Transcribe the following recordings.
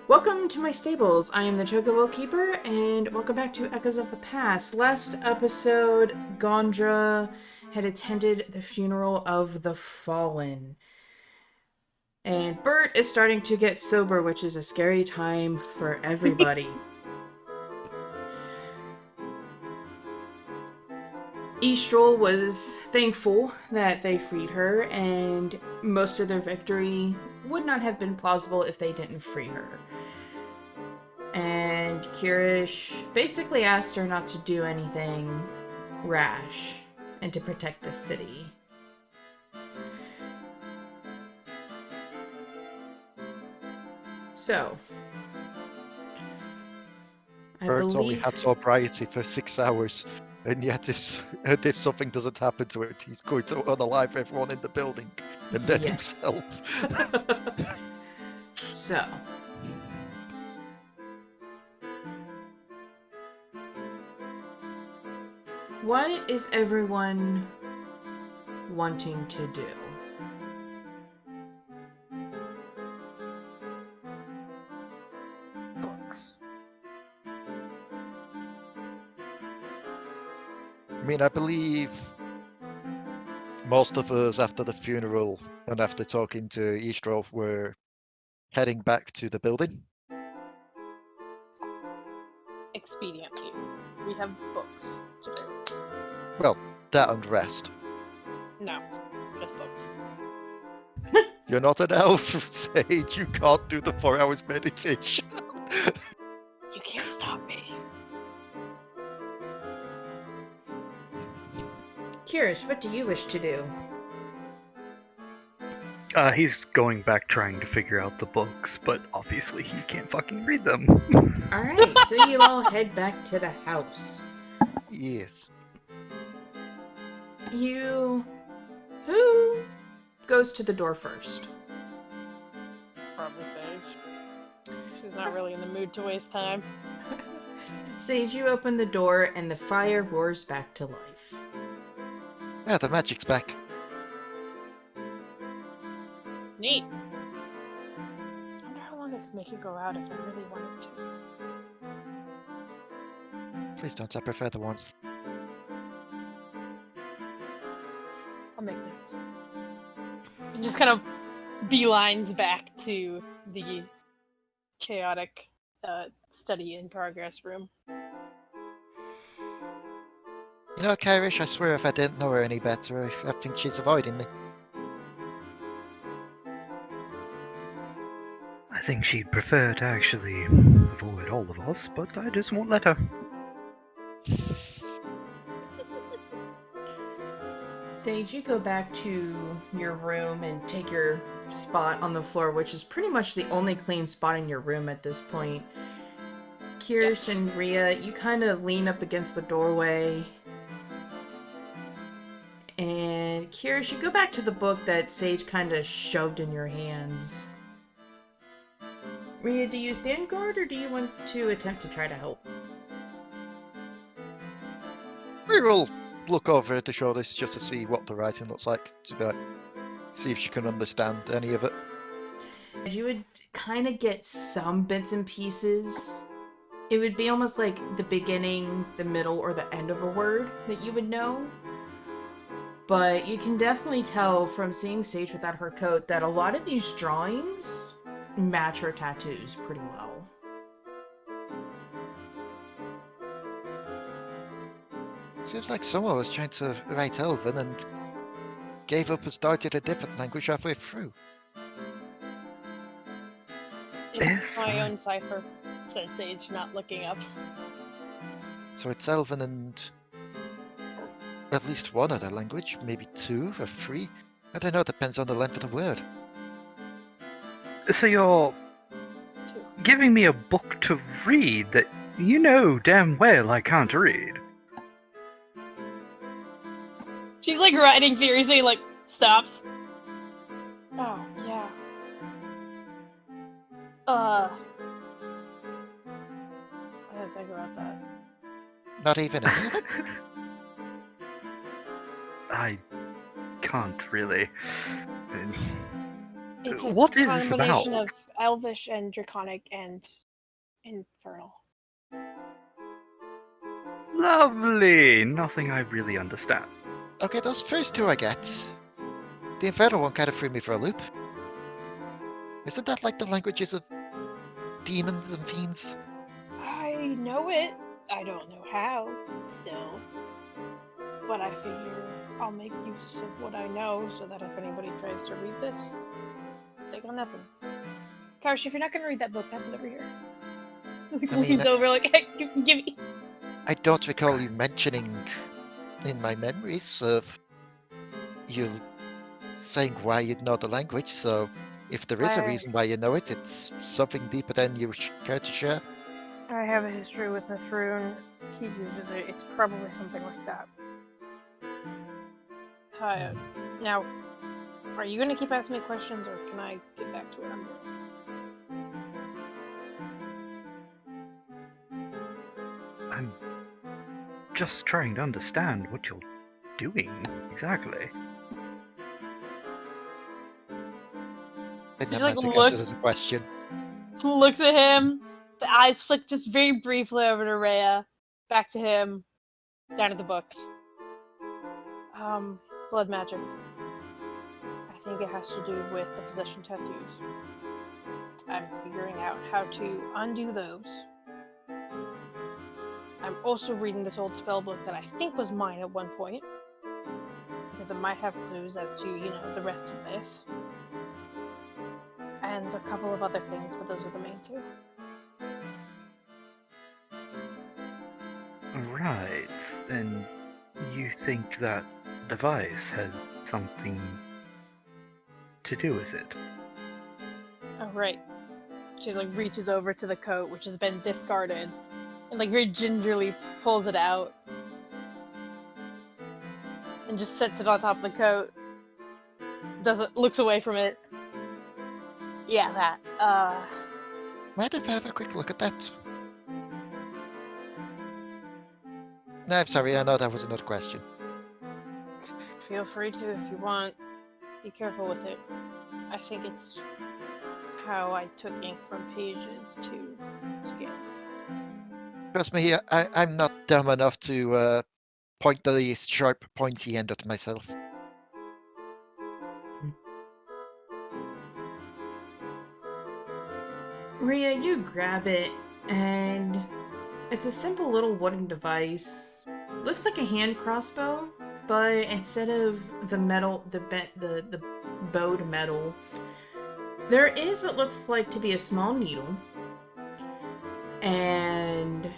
Welcome to my stables. I am the Chocobo Keeper, and welcome back to Echoes of the Past. Last episode, Gondra had attended the funeral of the fallen. And Bert is starting to get sober, which is a scary time for everybody. Eastrel was thankful that they freed her, and most of their victory would not have been plausible if they didn't free her. And Kyrish basically asked her not to do anything rash and to protect the city. So, Bert's only had sobriety for 6 hours, and yet if something doesn't happen to it, he's going to unalive everyone in the building, and then himself. So, what is everyone wanting to do? Books. I mean, I believe most of us after the funeral and after talking to Eastrov were heading back to the building. Expediently. We have books to do. Well, that and rest. No, just books. You're not an elf, Sage. You can't do the 4 hours meditation. You can't stop me. Kyrish, what do you wish to do? He's going back trying to figure out the books, but obviously he can't fucking read them. Alright, so you all head back to the house. Yes. Who goes to the door first? Probably Sage. She's not really in the mood to waste time. Sage, you open the door and the fire roars back to life. Yeah, the magic's back. Neat. I wonder how long I could make it go out if I really wanted to. Please don't, I prefer the warmth. I'll make notes. And just kind of beelines back to the chaotic study in progress room. You know, Kyrish, I swear if I didn't know her any better, I think she's avoiding me. I think she'd prefer to actually avoid all of us, but I just won't let her. Sage, you go back to your room and take your spot on the floor, which is pretty much the only clean spot in your room at this point. Kyrish and Rhea, you kind of lean up against the doorway. And Kyrish, you go back to the book that Sage kind of shoved in your hands. Rhea, do you stand guard or do you want to attempt to try to help? We will look over the shoulders just to see what the writing looks like, to be like, see if she can understand any of it. You would kind of get some bits and pieces. It would be almost like the beginning, the middle, or the end of a word that you would know. But you can definitely tell from seeing Sage without her coat that a lot of these drawings match her tattoos pretty well. Seems like someone was trying to write Elven and gave up and started a different language halfway through. It's my own cipher, says Sage, not looking up. So it's Elven and at least one other language, maybe 2 or 3. I don't know, it depends on the length of the word. So you're giving me a book to read that you know damn well I can't read. She's like writing furiously, like, stops. Oh, yeah. I didn't think about that. Not even any of it? I can't really. It's a What is this combination about? of Elvish and Draconic and Infernal. Lovely. Nothing I really understand. Okay, those first two I get. The Infernal one kind of threw me for a loop. Isn't that like the languages of demons and fiends? I know it. I don't know how, still. But I figure I'll make use of what I know so that if anybody tries to read this, they got nothing. Kyrish, if you're not going to read that book, pass it over here. I mean, Leans over like, hey, give me. I don't recall you mentioning in my memories of you saying why you'd know the language, so if there is a reason why you know it, it's something deeper than you care to share. I have a history with Mithroon. He uses it. It's probably something like that. Now, are you going to keep asking me questions, or can I get back to what I'm doing? I'm just trying to understand what you're doing exactly. And So that she, like, might take looks- answered as a question. Looks at him. The eyes flick just very briefly over to Rhea. Back to him. Down to the books. Blood magic. I think it has to do with the possession tattoos. I'm figuring out how to undo those. I'm also reading this old spell book that I think was mine at one point. Because it might have clues as to, the rest of this. And a couple of other things, but those are the main two. Right, and you think that device has something to do with it? Oh, right. She reaches over to the coat, which has been discarded, and very gingerly pulls it out. And just sets it on top of the coat. Looks away from it. Yeah, that. Mind if I have a quick look at that? No, I'm sorry, I know that was another question. Feel free to if you want. Be careful with it. I think it's how I took ink from pages to scan. Trust me, I'm not dumb enough to point the sharp, pointy end at myself. Rhea, you grab it, and it's a simple little wooden device. Looks like a hand crossbow, but instead of the metal, the bowed metal, there is what looks like to be a small needle, and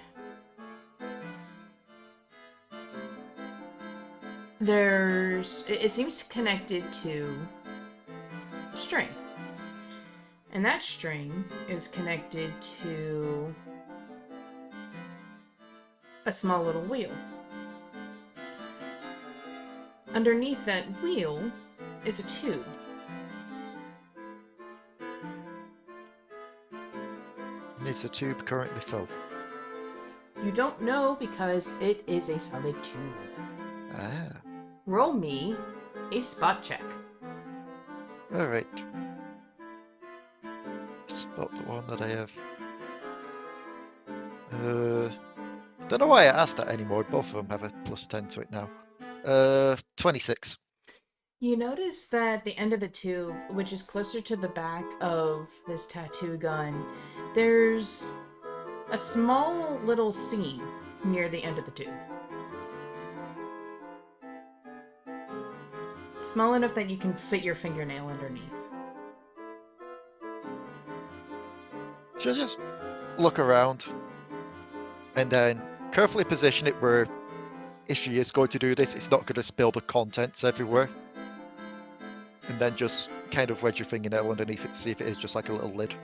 it seems connected to a string. And that string is connected to a small little wheel. Underneath that wheel is a tube. Is the tube currently full? You don't know because it is a solid tube. Ah. Roll me a spot check. Alright. Spot the one that I have. Don't know why I asked that anymore. Both of them have a +10 to it now. 26. You notice that the end of the tube, which is closer to the back of this tattoo gun, there's a small little seam near the end of the tube. Small enough that you can fit your fingernail underneath. She'll just look around and then carefully position it where if she is going to do this, it's not going to spill the contents everywhere. And then just kind of wedge your fingernail underneath it to see if it is just like a little lid.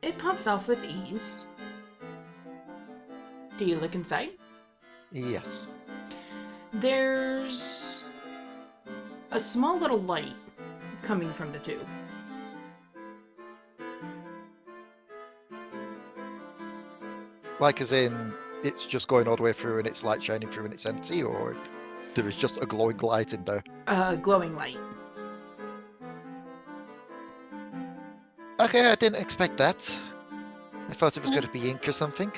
It pops off with ease. Do you look inside? Yes. There's a small little light coming from the tube. Like as in, it's just going all the way through and it's light shining through and it's empty, or there is just a glowing light in there? Glowing light. Okay, I didn't expect that. I thought it was going to be ink or something.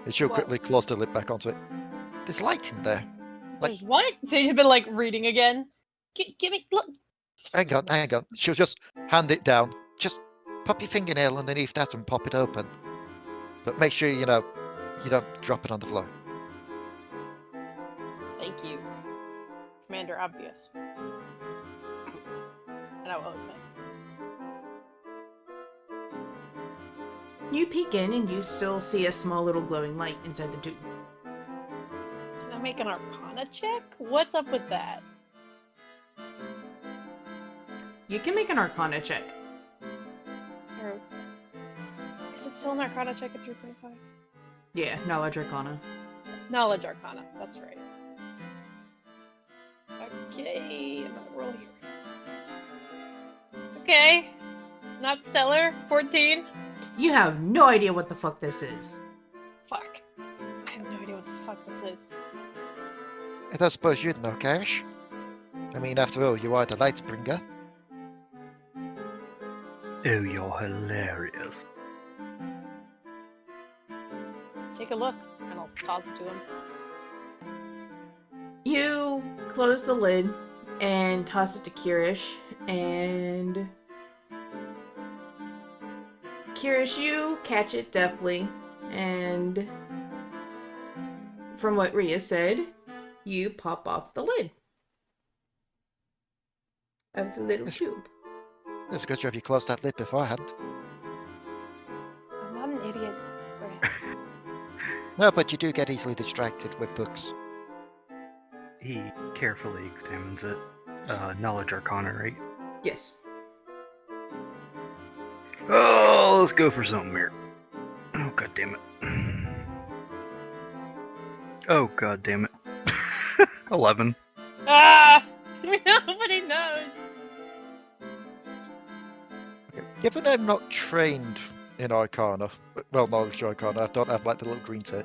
And she'll What? quickly close the lid back onto it. There's light in there. Like- There's what? Sage has been like reading again. Give me look. Hang on, hang on. She'll just hand it down. Just pop your fingernail underneath that and pop it open. But make sure, you don't drop it on the floor. Thank you, Commander Obvious. And I will open it. You peek in and you still see a small little glowing light inside the tube. Can I make an Arcana check? What's up with that? You can make an Arcana check. Or is it still an Arcana check at 3.5? Yeah, Knowledge Arcana. Knowledge Arcana. That's right. Okay, I'm gonna roll here. Okay, not stellar. 14. You have no idea what the fuck this is. Fuck. I have no idea what the fuck this is. I don't suppose you'd know, Kyrish. I mean, after all, you are the Lightbringer. Oh, you're hilarious. Take a look, and I'll toss it to him. You close the lid and toss it to Kyrish, and Kyrish, you catch it deftly, and from what Rhea said, you pop off the lid of the little tube. It's a good job you closed that lid beforehand. I'm not an idiot. Grant. No, but you do get easily distracted with books. He carefully examines it. Knowledge Arcana, right? Yes. Oh, let's go for something here. Oh, god damn it. Oh, god damn it. 11. Ah! Nobody knows. Given I'm not trained in Arcana, well, Knowledge Arcana, I don't have like the little green tick.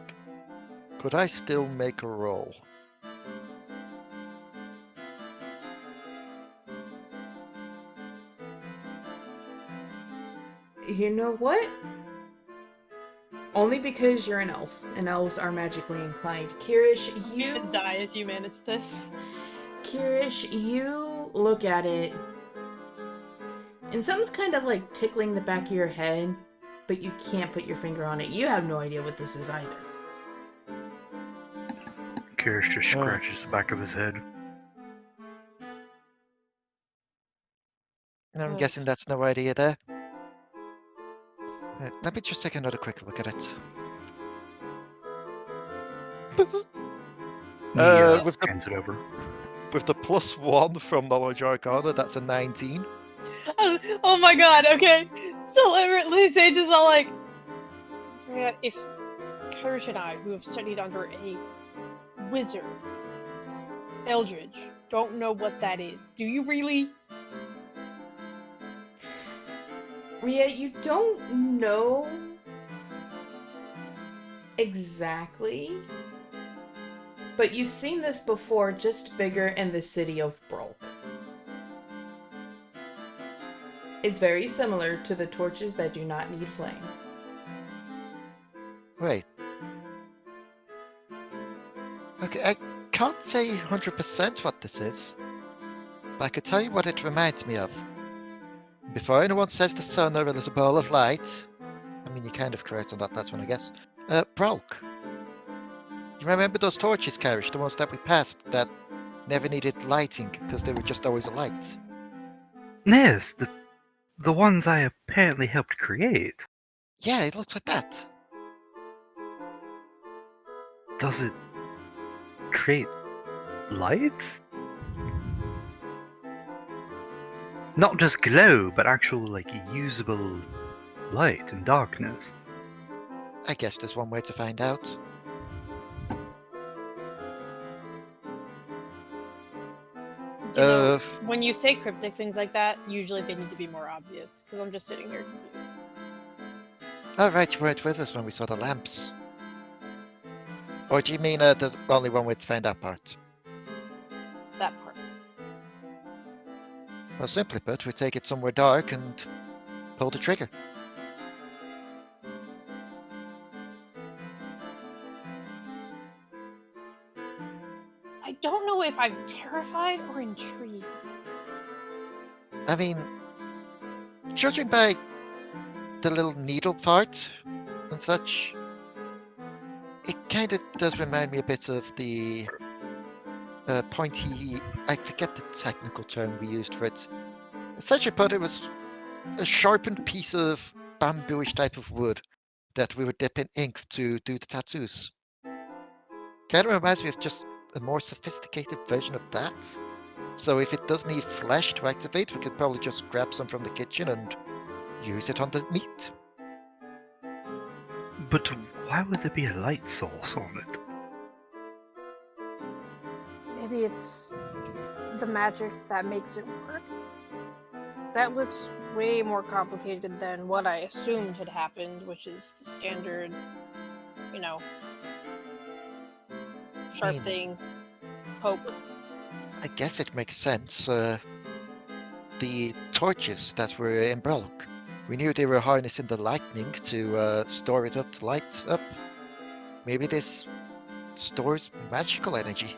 Could I still make a roll? You know what? Only because you're an elf, and elves are magically inclined. Kyrish, You you... could die if you manage this. Kyrish, you look at it, and something's kind of like tickling the back of your head, but you can't put your finger on it. You have no idea what this is either. Kyrish just scratches the back of his head. I'm Oh. guessing that's no idea there. Let me just take another quick look at it. With the Hands it over. with the +1 from Knowledge Arcana, that's a 19. Oh my god, okay. So literally, Sage is all like, "Rhea, if Kyrish and I, who have studied under a wizard, Eldridge, don't know what that is, do you really?" Rhea, you don't know exactly, but you've seen this before, just bigger in the city of Brolk. It's very similar to the torches that do not need flame. Wait. Okay, I can't say 100% what this is, but I could tell you what it reminds me of. Before anyone says the sun or a little ball of light, I mean, you're kind of correct on that last one, I guess. Brolk. You remember those torches, Kyrish, the ones that we passed that never needed lighting because they were just always alight? Yes, the ones I apparently helped create. Yeah, it looks like that. Does it create lights? Not just glow, but actual, like, usable light and darkness. I guess there's one way to find out. You know, when you say cryptic things like that, usually they need to be more obvious, because I'm just sitting here confused. Oh, right, you weren't with us when we saw the lamps. Or do you mean the only one way to find that part? That part. Well, simply put, we take it somewhere dark and pull the trigger. I don't know if I'm terrified or intrigued. I mean, judging by the little needle part and such, it kind of does remind me a bit of the pointy, I forget the technical term we used for it. Essentially put, it was a sharpened piece of bambooish type of wood that we would dip in ink to do the tattoos. Kind of reminds me of just a more sophisticated version of that. So if it does need flesh to activate, we could probably just grab some from the kitchen and use it on the meat. But why would there be a light source on it? Maybe it's the magic that makes it work. That looks way more complicated than what I assumed had happened, which is the standard, you know, sharp thing, poke. I guess it makes sense. The torches that were in Brolok, we knew they were harnessing the lightning to store it up to light up. Maybe this stores magical energy.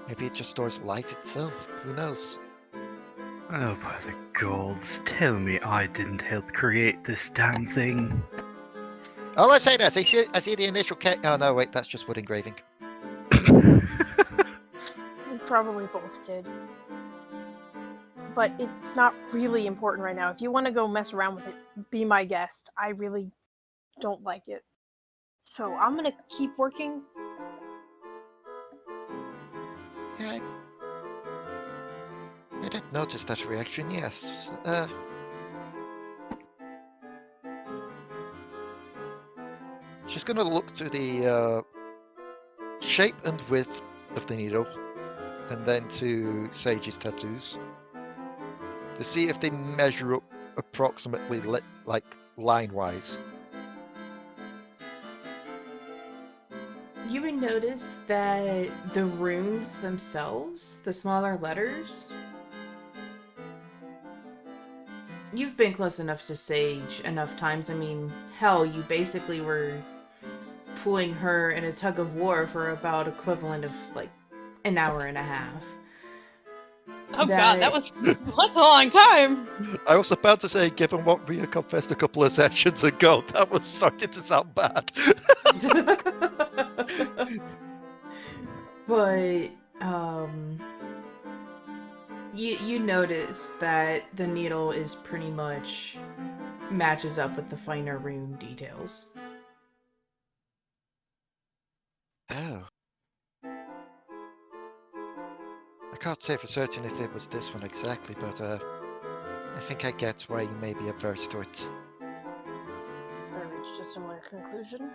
Maybe it just stores light itself. Who knows? Oh, by the gods, tell me I didn't help create this damn thing. All I'm saying is, I see the initial oh no, wait, that's just wood engraving. We probably both did. But it's not really important right now. If you want to go mess around with it, be my guest. I really don't like it. So I'm gonna keep working. Yeah, I did notice that reaction, yes. She's gonna look to the shape and width of the needle, and then to Sage's tattoos, to see if they measure up approximately, like, line-wise. You would notice that the runes themselves, the smaller letters, you've been close enough to Sage enough times. I mean, hell, you basically were pulling her in a tug of war for about equivalent of like an hour and a half. Oh god, that's a long time. I was about to say, given what Rhea confessed a couple of sessions ago, that was starting to sound bad. But you notice that the needle is pretty much matches up with the finer rune details. Oh. I can't say for certain if it was this one exactly, but I think I get why you may be averse to it. I reached a similar conclusion.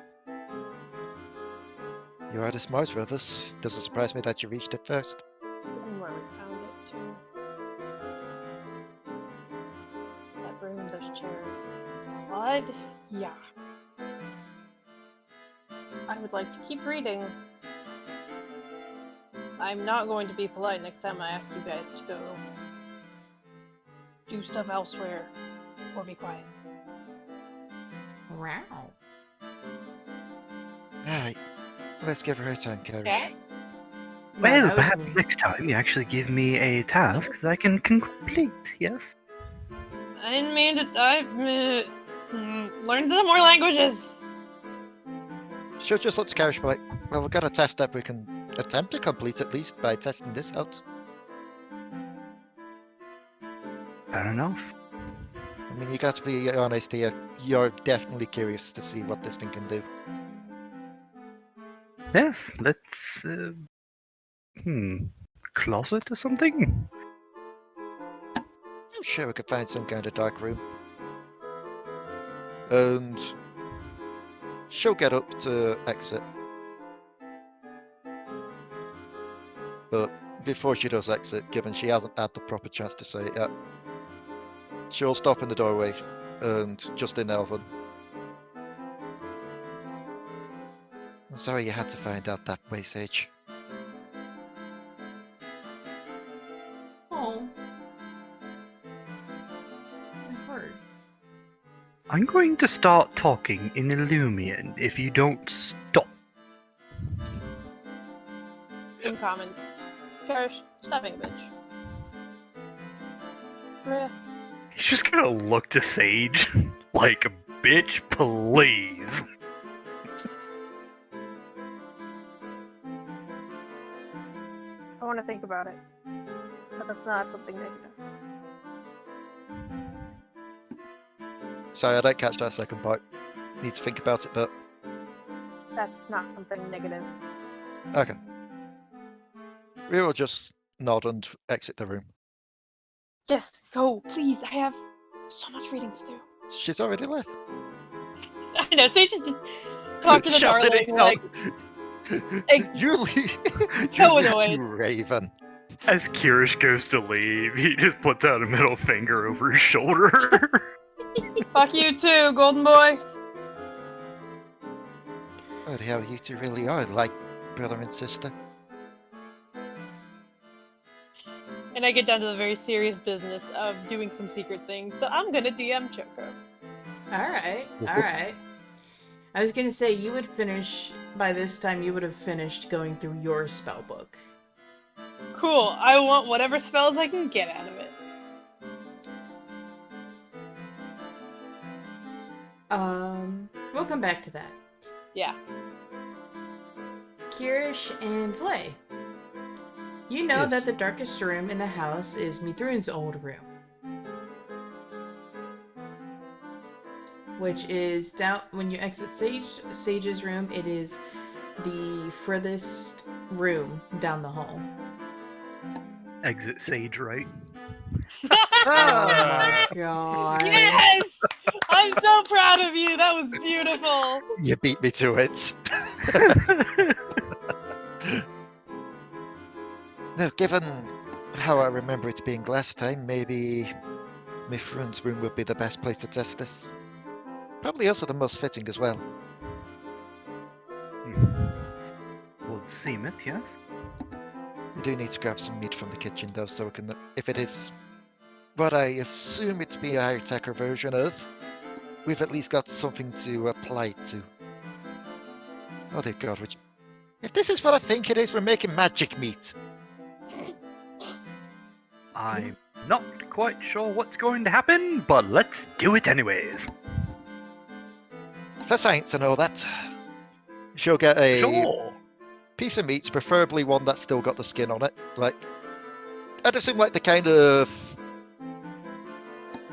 You are the smarter of us. Doesn't surprise me that you reached it first. And where we found it too. That room, those chairs. Blood? Yeah. I would like to keep reading. I'm not going to be polite next time I ask you guys to go do stuff elsewhere or be quiet. Wow. Alright, let's give her a turn, Kyrish. Yeah. Well, that was perhaps me. next time you actually give me a task that I can complete, yes? I didn't mean to. Learn some more languages. She'll just look to Kyrish be like, well, we've got a test that we can attempt to complete at least by testing this out. Fair enough. I mean, you got to be honest here. You're definitely curious to see what this thing can do. Yes, let's... closet or something? I'm sure we could find some kind of dark room. And she'll get up to exit. But before she does exit, given she hasn't had the proper chance to say it yet, she'll stop in the doorway and just in Elven. I'm sorry you had to find out that way, Sage. Aw. Oh. My heart. I'm going to start talking in Illumian if you don't stop. In common. Kyrish, stop being a bitch. Rhea. He's just gonna look to Sage like, bitch, please. I want to think about it. But that's not something negative. Sorry, I don't catch that second part. Need to think about it, but That's not something negative. okay. We will just nod and exit the room. Yes, go, please. I have so much reading to do. She's already left. I know, Sage is just talk to the Shut darling. it We're down. like, You leave. So You leave annoyed. to Raven. As Kyrish goes to leave, he just puts out a middle finger over his shoulder. fuck you too, golden boy. Oh, hell, you two really are like brother and sister. And I get down to the very serious business of doing some secret things, so I'm gonna DM Choco. Alright, alright. I was gonna say, you would finish, by this time, you would have finished going through your spell book. Cool, I want whatever spells I can get out of it. We'll come back to that. Yeah. Kyrish and Leigh. You know Yes. that the darkest room in the house is Mithrun's old room. Which is down when you exit Sage's room, it is the furthest room down the hall. Exit Sage, right? Oh my god. Yes! I'm so proud of you. That was beautiful. You beat me to it. Now, given how I remember it being last time, maybe Mithrun's room would be the best place to test this. Probably also the most fitting as well. Would seem it, yes. We do need to grab some meat from the kitchen though, so we can, if it is what I assume it to be a higher-techer version of, we've at least got something to apply it to. Oh dear God, if this is what I think it is, we're making magic meat. I'm not quite sure what's going to happen, but let's do it anyways. For science and all that, she'll get a Sure. piece of meat, preferably one that's still got the skin on it. Like, I'd assume like the kind of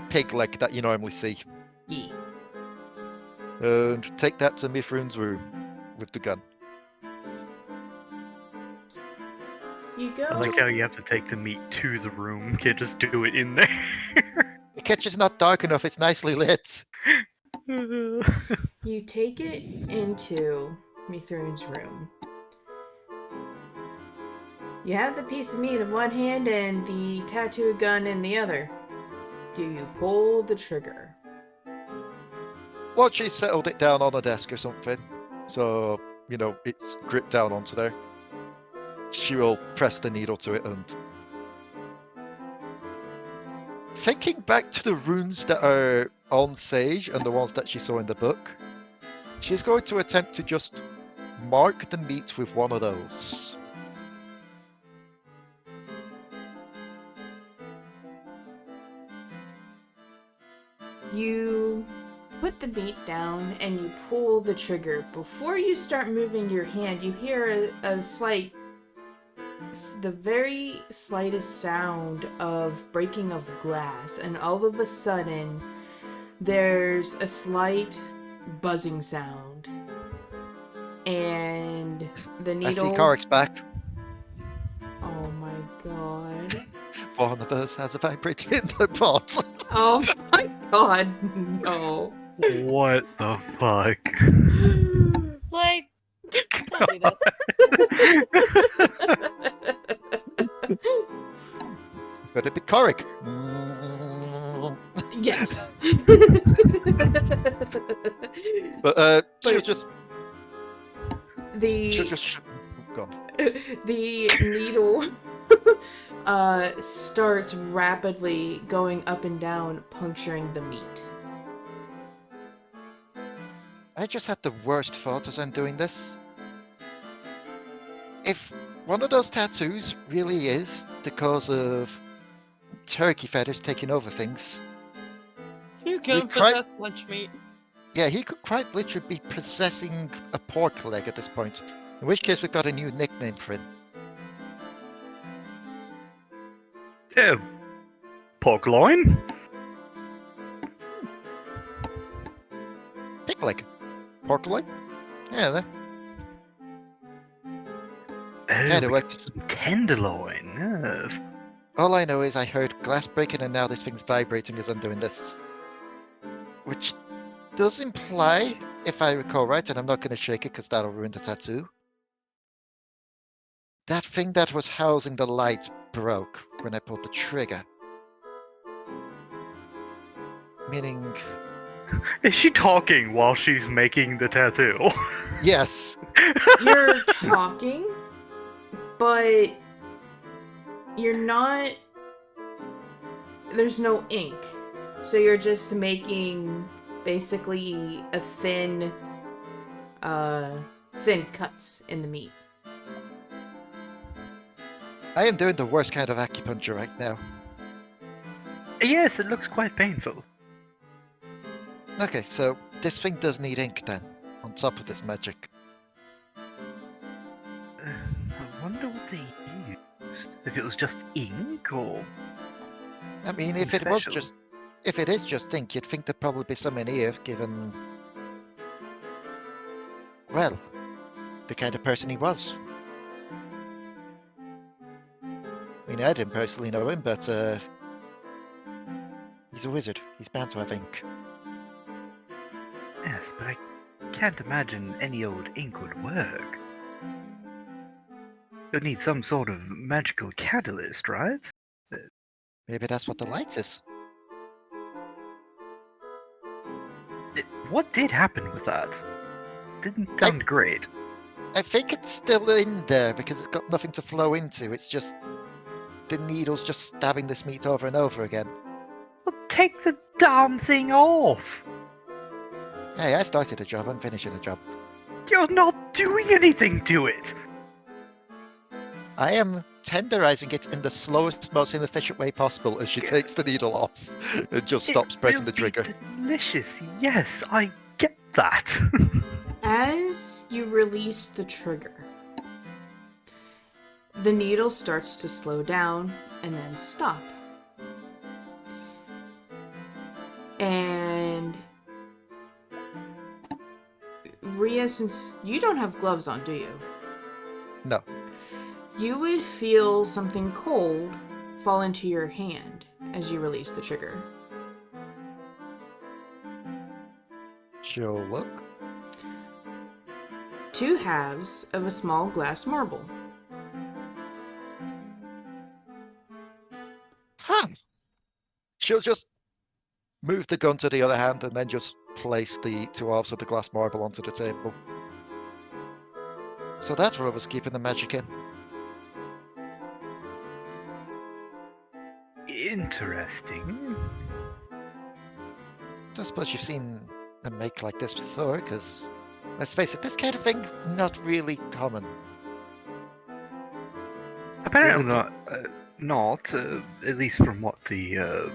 pig leg that you normally see. Yeah. And take that to Mithrun's room with the gun. You go. I like how you have to take the meat to the room. Can't just do it in there. The kitchen's not dark enough, it's nicely lit. You take it into Mithrun's room. You have the piece of meat in one hand and the tattoo gun in the other. Do you pull the trigger? Once she's settled it down on a desk or something, so, you know, it's gripped down onto there, she will press the needle to it and... Thinking back to the runes that are on Sage and the ones that she saw in the book, she's going to attempt to just mark the meat with one of those. You put the meat down and you pull the trigger. Before you start moving your hand, you hear the very slightest sound of breaking of glass, and all of a sudden there's a slight buzzing sound, and the needle... I see Karik's back. Oh my god. One of us has a vibrator in the pot. Oh my god, no. What the fuck? Like, don't do this. Could it be Karik? Yes. But she'll But just the go on. the needle starts rapidly going up and down, puncturing the meat. I just had the worst thought as I'm doing this. If one of those tattoos really is the cause of turkey feathers taking over things, You can cried- possess lunch meat. yeah, he could quite literally be possessing a pork leg at this point. In which case, we've got a new nickname for him. Pork loin? Pig leg. Pork leg? Yeah, that kind of works. Tenderloin. All I know is I heard glass breaking and now this thing's vibrating as I'm doing this. Which does imply, if I recall right, and I'm not going to shake it because that'll ruin the tattoo, that thing that was housing the light broke when I pulled the trigger. Meaning, Is she talking while she's making the tattoo? yes. You're talking, but you're not. There's no ink. So you're just making basically a thin cuts in the meat. I am doing the worst kind of acupuncture right now. Yes, it looks quite painful. Okay, so this thing does need ink then, on top of this magic. I wonder what they used. If it was just ink or... I mean, Something if it was special. just, if it is just ink, you'd think there'd probably be some in here, given, well, the kind of person he was. I mean, I didn't personally know him, but he's a wizard. He's bound to have ink. Yes, but I can't imagine any old ink would work. You'd need some sort of magical catalyst, right? Maybe that's what the light is. What did happen with that? Didn't sound great. I think it's still in there because it's got nothing to flow into. It's just the needle's just stabbing this meat over and over again. Well, take the damn thing off! Hey, I started a job. I'm finishing a job. You're not doing anything to it! I am tenderizing it in the slowest, most inefficient way possible as she takes the needle off and just stops pressing the trigger. Delicious, yes, I get that. As you release the trigger, the needle starts to slow down and then stop. And Rhea, since you don't have gloves on, do you? No. You would feel something cold fall into your hand as you release the trigger. She'll look. 2 halves of a small glass marble. Huh. She'll just move the gun to the other hand and then just place the 2 halves of the glass marble onto the table. So that's what was keeping the magic in. Interesting. I suppose you've seen a make like this before, because, let's face it, this kind of thing, not really common. Apparently Really? not, at least from what the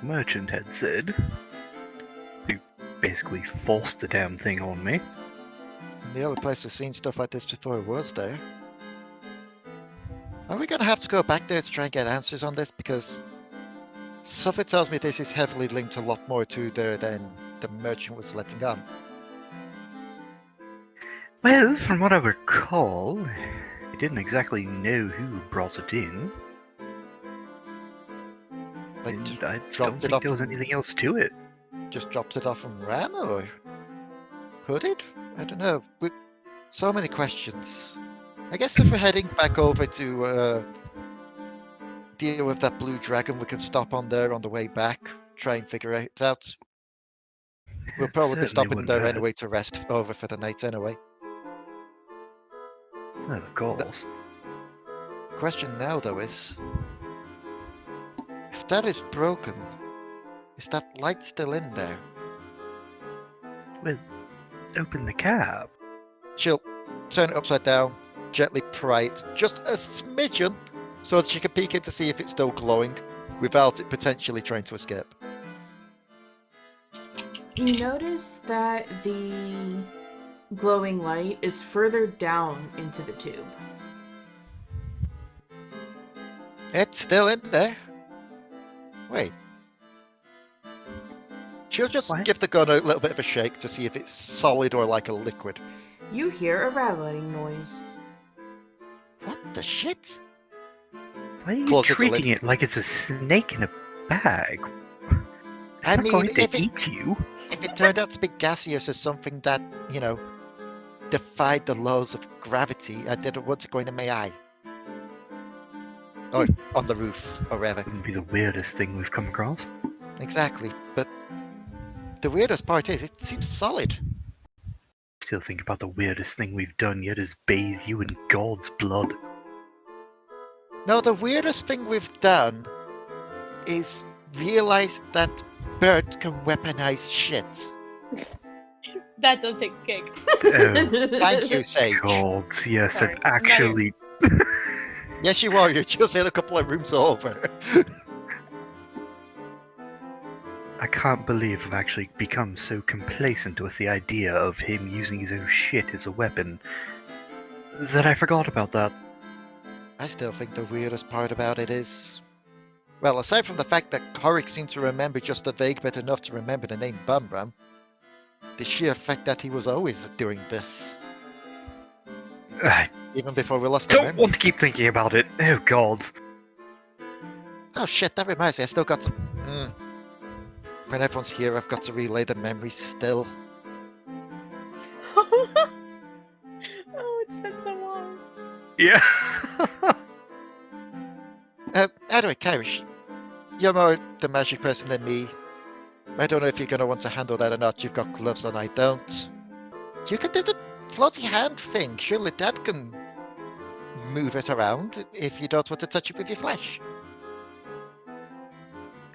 merchant had said. Who basically forced the damn thing on me. And the only place I've seen stuff like this before was there. Are we going to have to go back there to try and get answers on this? Because something tells me this is heavily linked a lot more to there than the merchant was letting on. Well, from what I recall, I didn't exactly know who brought it in. Like, And just I dropped don't it think off there was and- anything else to it. Just dropped it off and ran, or hooded? I don't know. So many questions. I guess if we're heading back over to deal with that blue dragon, we can stop on there on the way back, try and figure it out. We'll It probably be certainly stopping wouldn't there hurt. anyway to rest over for the night anyway. Well, of course. Question now, though, is If that is broken, is that light still in there? Well, open the cab. She'll turn it upside down, gently pry it just a smidgen, so that she can peek in to see if it's still glowing, without it potentially trying to escape. You notice that the glowing light is further down into the tube. It's still in there. Wait. She'll just What? give the gun a little bit of a shake to see if it's solid or like a liquid. You hear a rattling noise. What the shit? Why are you Closer to treating lid. it like it's a snake in a bag? It's I not mean, going to if it- eat you. If it turned out to be gaseous or something that, defied the laws of gravity, I didn't want it going in my eye. Or on the roof, or wherever. Wouldn't be the weirdest thing we've come across. Exactly. But the weirdest part is, it seems solid. Still think about the weirdest thing we've done yet is bathe you in God's blood. No, the weirdest thing we've done is realize that birds can weaponize shit. That does take a cake. Oh, Thank you, Sage. gods, yes, Sorry, I've now you're- actually... Yes, you are. You're just in a couple of rooms over. I can't believe I've actually become so complacent with the idea of him using his own shit as a weapon that I forgot about that. I still think the weirdest part about it is... Well, aside from the fact that Horik seemed to remember just a vague bit enough to remember the name Bumram, the sheer fact that he was always doing this, I even before we lost our don't want memories. to keep thinking about it. Oh god. Oh shit, that reminds me, I still got to... When everyone's here, I've got to relay the memories still. Oh, it's been so long. Yeah. Anyway, Kyrish, you're more the magic person than me. I don't know if you're going to want to handle that or not. You've got gloves on, I don't. You can do the floaty hand thing. Surely Dad can move it around if you don't want to touch it with your flesh.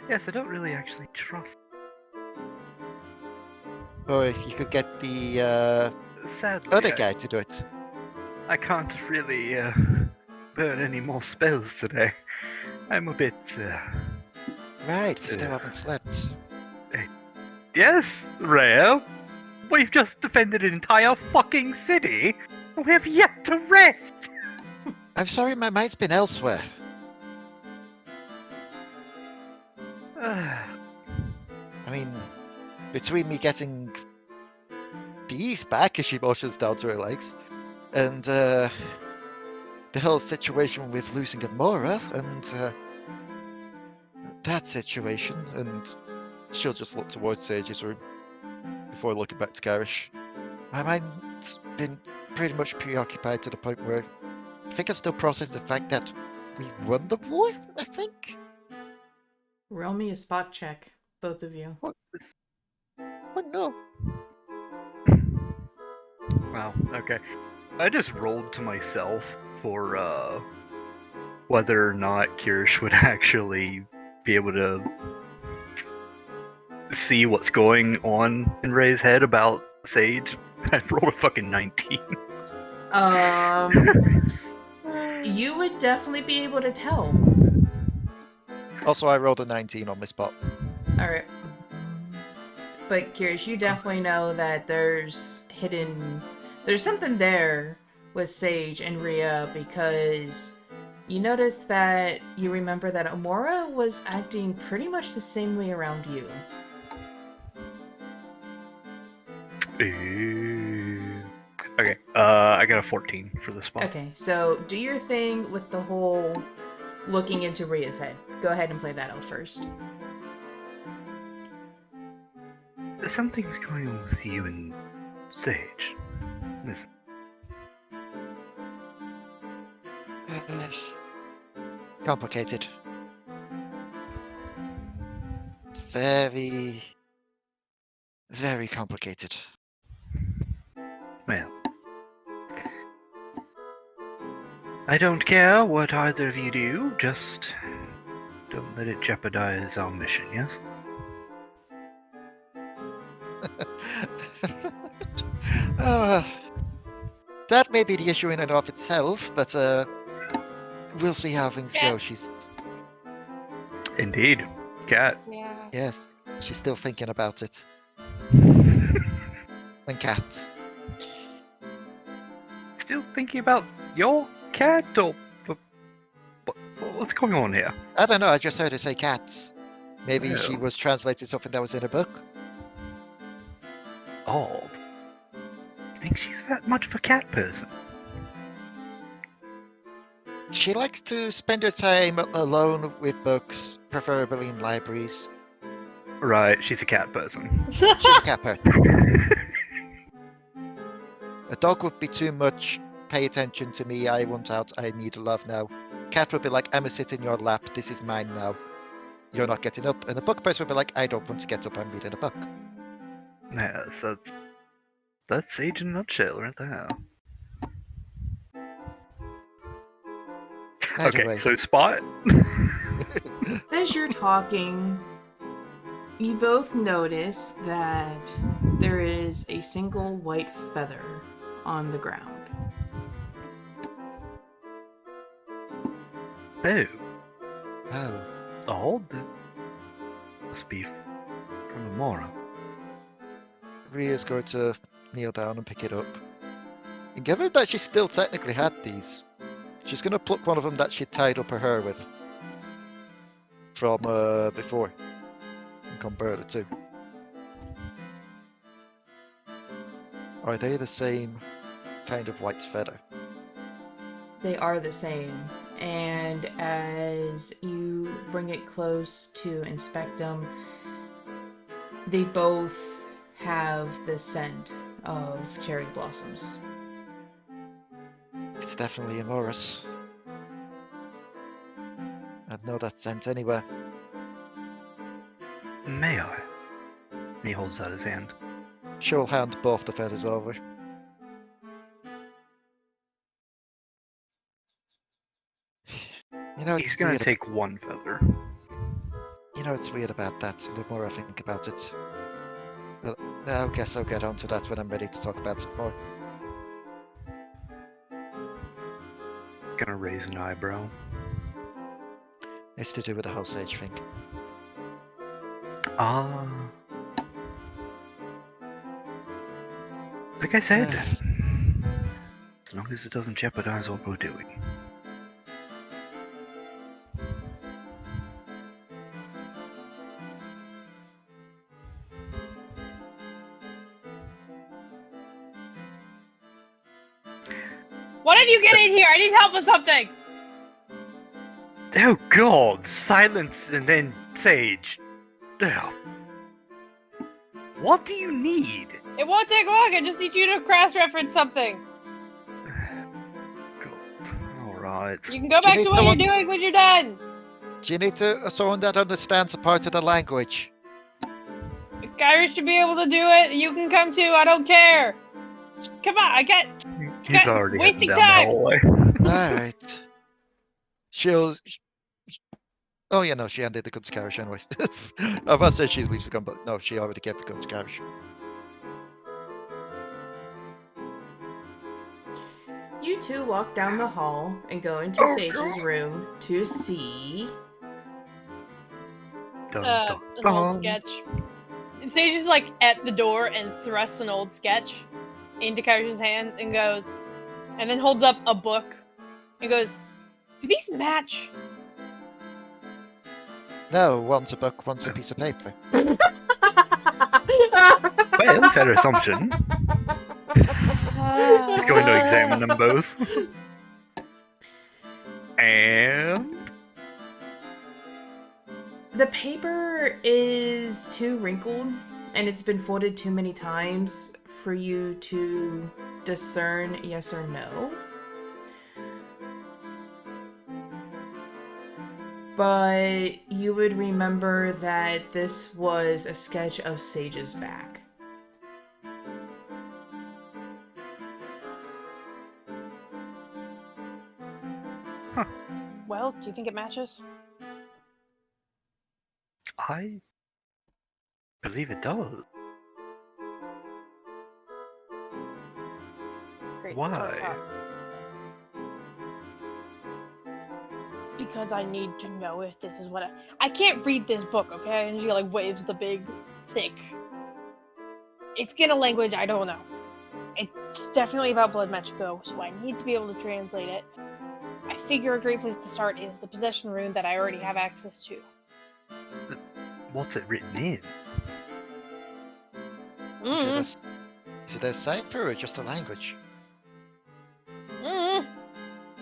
Yes, I don't really actually trust. Or if you could get the Sadly, other guy to do it. I can't really burn any more spells today. I'm a bit. Right, we still haven't slept. Yes, Rhea. We've just defended an entire fucking city. And we have yet to rest. I'm sorry, my mind's been elsewhere. I mean, between me getting these back as she motions down to her legs, and the whole situation with losing Amora, and that situation, and she'll just look towards Sage's room before looking back to Kyrish. My mind's been pretty much preoccupied to the point where I think I still process the fact that we won the war, I think? Roll me a spot check, both of you. What? Oh no. Wow, okay. I just rolled to myself for whether or not Kyrish would actually be able to see what's going on in Ray's head about Sage. I rolled a fucking 19. You would definitely be able to tell. Also, I rolled a 19 on my spot. Alright. But Kyrish, you definitely know that there's something there with Sage and Rhea, because you notice that you remember that Amora was acting pretty much the same way around you. Ooh. Okay, I got a 14 for the spot. Okay, so do your thing with the whole looking into Rhea's head. Go ahead and play that out first. Something's going on with you and Sage. Listen. Complicated. It's very, very complicated. Well, I don't care what either of you do, just Don't let it jeopardize our mission, yes? Uh, that may be the issue in and of itself, but we'll see how things go. She's Indeed. Cat. Yeah. yes, she's still thinking about it. And cats. Still thinking about your cat, or what's going on here? I don't know. I just heard her say cats. Maybe she Oh. was translating something that was in a book. Oh. You think she's that much of a cat person? She likes to spend her time alone with books, preferably in libraries. Right, she's a cat person. She's a cat person. A dog would be too much. Pay attention to me. I want out. I need love now. Cat would be like, I'm a sit in your lap. This is mine now. You're not getting up. And a book person would be like, I don't want to get up. I'm reading a book. Yes, that's Sage in a nutshell right there. Anyway. Okay, so Spot. As you're talking, you both notice that there is a single white feather on the ground. Oh, Oh. odd. Must be from Amora. Rhea's going to kneel down and pick it up. And given that she still technically had these, she's going to pluck one of them that she tied up her hair with. From before. And convert it too. Are they the same kind of white feather? They are the same, and as you bring it close to inspect them, they both have the scent of cherry blossoms. It's definitely a Morris. I'd know that scent anywhere. May I? He holds out his hand. She'll hand both the feathers over. You know, He's it's gonna weird. take one feather. You know, it's weird about that. The more I think about it, well, I guess I'll get onto that when I'm ready to talk about it more. Gonna raise an eyebrow. It's to do with the whole sage thing. Ah. Like I said, as long as it doesn't jeopardize what we're doing. What did you get in here? I need help with something! Oh god, silence and then Sage. Oh. What do you need? It won't take long, I just need you to cross-reference something. God. Alright. You can go Do you back need to what someone- you're doing when you're done. Do you need someone that understands a part of the language? Kyrish should be able to do it. You can come too, I don't care. Just come on, I can't. He's God, already heading wasting down time. the hallway. Alright. She'll... Oh yeah, no, she handed the gun to Kyrish anyway. I was about to say she leaves the gun, but no, she already gave the gun to Kyrish. You two walk down the hall and go into Sage's room to see... Dun, An dun, old dun. sketch. Sage is like at the door and thrusts an old sketch into Kyrish's hands and goes, and then holds up a book and goes, "Do these match?" No, one's a book, one's a piece of paper. Well, fair assumption. He's going to examine them both. And... The paper is too wrinkled, and it's been folded too many times for you to discern yes or no. But you would remember that this was a sketch of Sage's back. Well, do you think it matches? I believe it does. Great. Why? Because I need to know if this is what I can't read this book, okay? And she like waves the big, thick. It's in a language I don't know. It's definitely about blood magic though, so I need to be able to translate it. I figure a great place to start is the possession rune that I already have access to. What's it written in? Is it a cipher or just a language?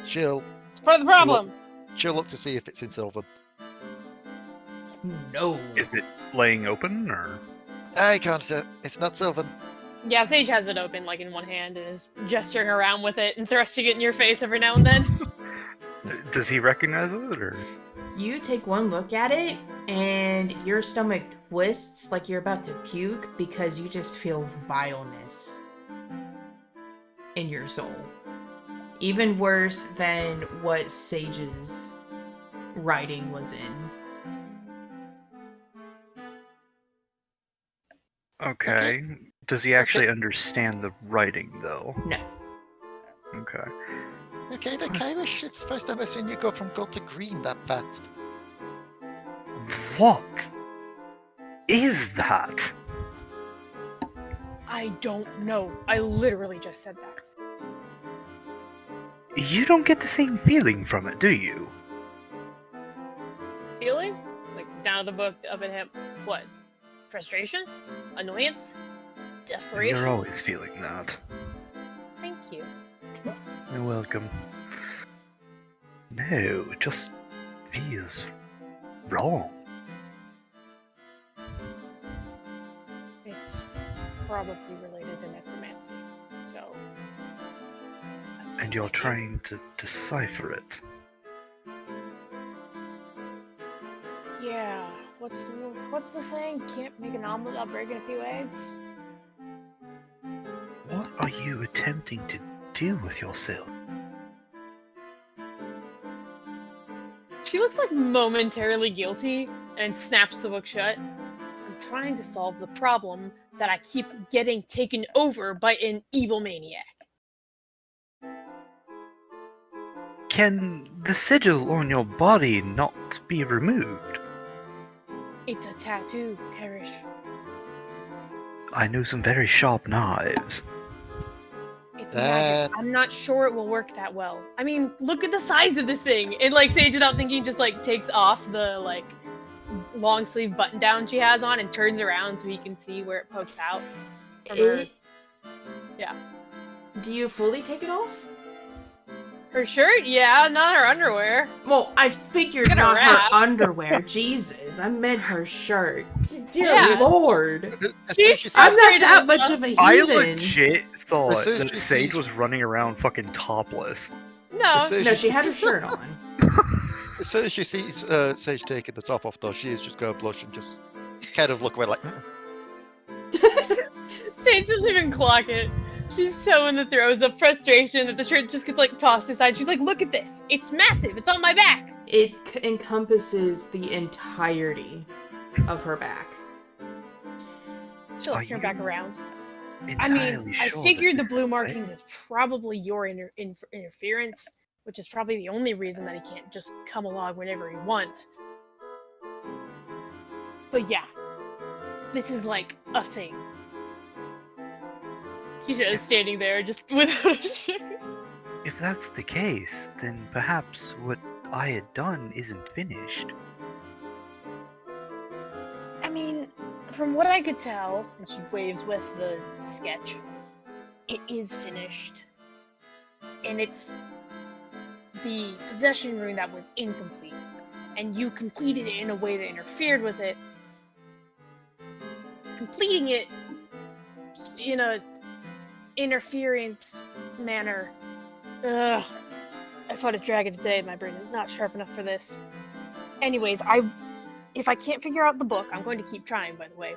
She'll It's part of the problem. she'll look to see if it's in Sylvan. No. Is it laying open, or? I can't say it's not Sylvan. Yeah, Sage has it open like in one hand and is gesturing around with it and thrusting it in your face every now and then. Does he recognize it, or? You take one look at it, and your stomach twists like you're about to puke because you just feel vileness in your soul. Even worse than what Sage's writing was in. Okay. Does he actually understand the writing, though? No. Okay. Okay, then Kyrish, it's the first time I've seen you go from gold to green that fast. What is that? I don't know. I literally just said that. You don't get the same feeling from it, do you? Feeling? Like down the book, up at him. What? Frustration? Annoyance? Desperation? You're always feeling that. Thank you. You're welcome. No, it just feels wrong. It's probably related to necromancy. So. And you're trying to decipher it. Yeah. What's the saying? Can't make an omelet without breaking a few eggs? What are you attempting to do with yourself? She looks like momentarily guilty and snaps the book shut. I'm trying to solve the problem that I keep getting taken over by an evil maniac. Can the sigil on your body not be removed? It's a tattoo, Kyrish. I know some very sharp knives. It's magic. I'm not sure it will work that well. I mean, look at the size of this thing. And like Sage, without thinking, just like takes off the like long sleeve button down she has on and turns around so he can see where it pokes out. Yeah. Do you fully take it off? Her shirt? Yeah, not her underwear. Well, I figured Get a not her wrap. underwear. Jesus, I meant her shirt. Dear Yeah. Lord. As soon as she I'm sees, not that much of a I heathen. legit thought As soon as that she Sage sees- was running around fucking topless. No. as soon No, as she had her shirt on. as soon as she sees Sage taking the top off, though, she is just going to blush and just kind of look away like, Sage doesn't even clock it. She's so in the throes of frustration that the shirt just gets like tossed aside. She's like, look at this. It's massive. It's on my back. It encompasses the entirety of her back. She'll Are turn you back around. I Entirely mean, I sure figured that the this blue is markings right? is probably your interference, which is probably the only reason that he can't just come along whenever he wants. But yeah, this is like a thing. He's just standing there, just without a shirt. If that's the case, then perhaps what I had done isn't finished. I mean, from what I could tell, and she waves with the sketch, it is finished. And it's the possession rune that was incomplete. And you completed it in a way that interfered with it. Completing it in a interference manner. Ugh. I fought a dragon today, my brain is not sharp enough for this. Anyways, if I can't figure out the book, I'm going to keep trying, by the way.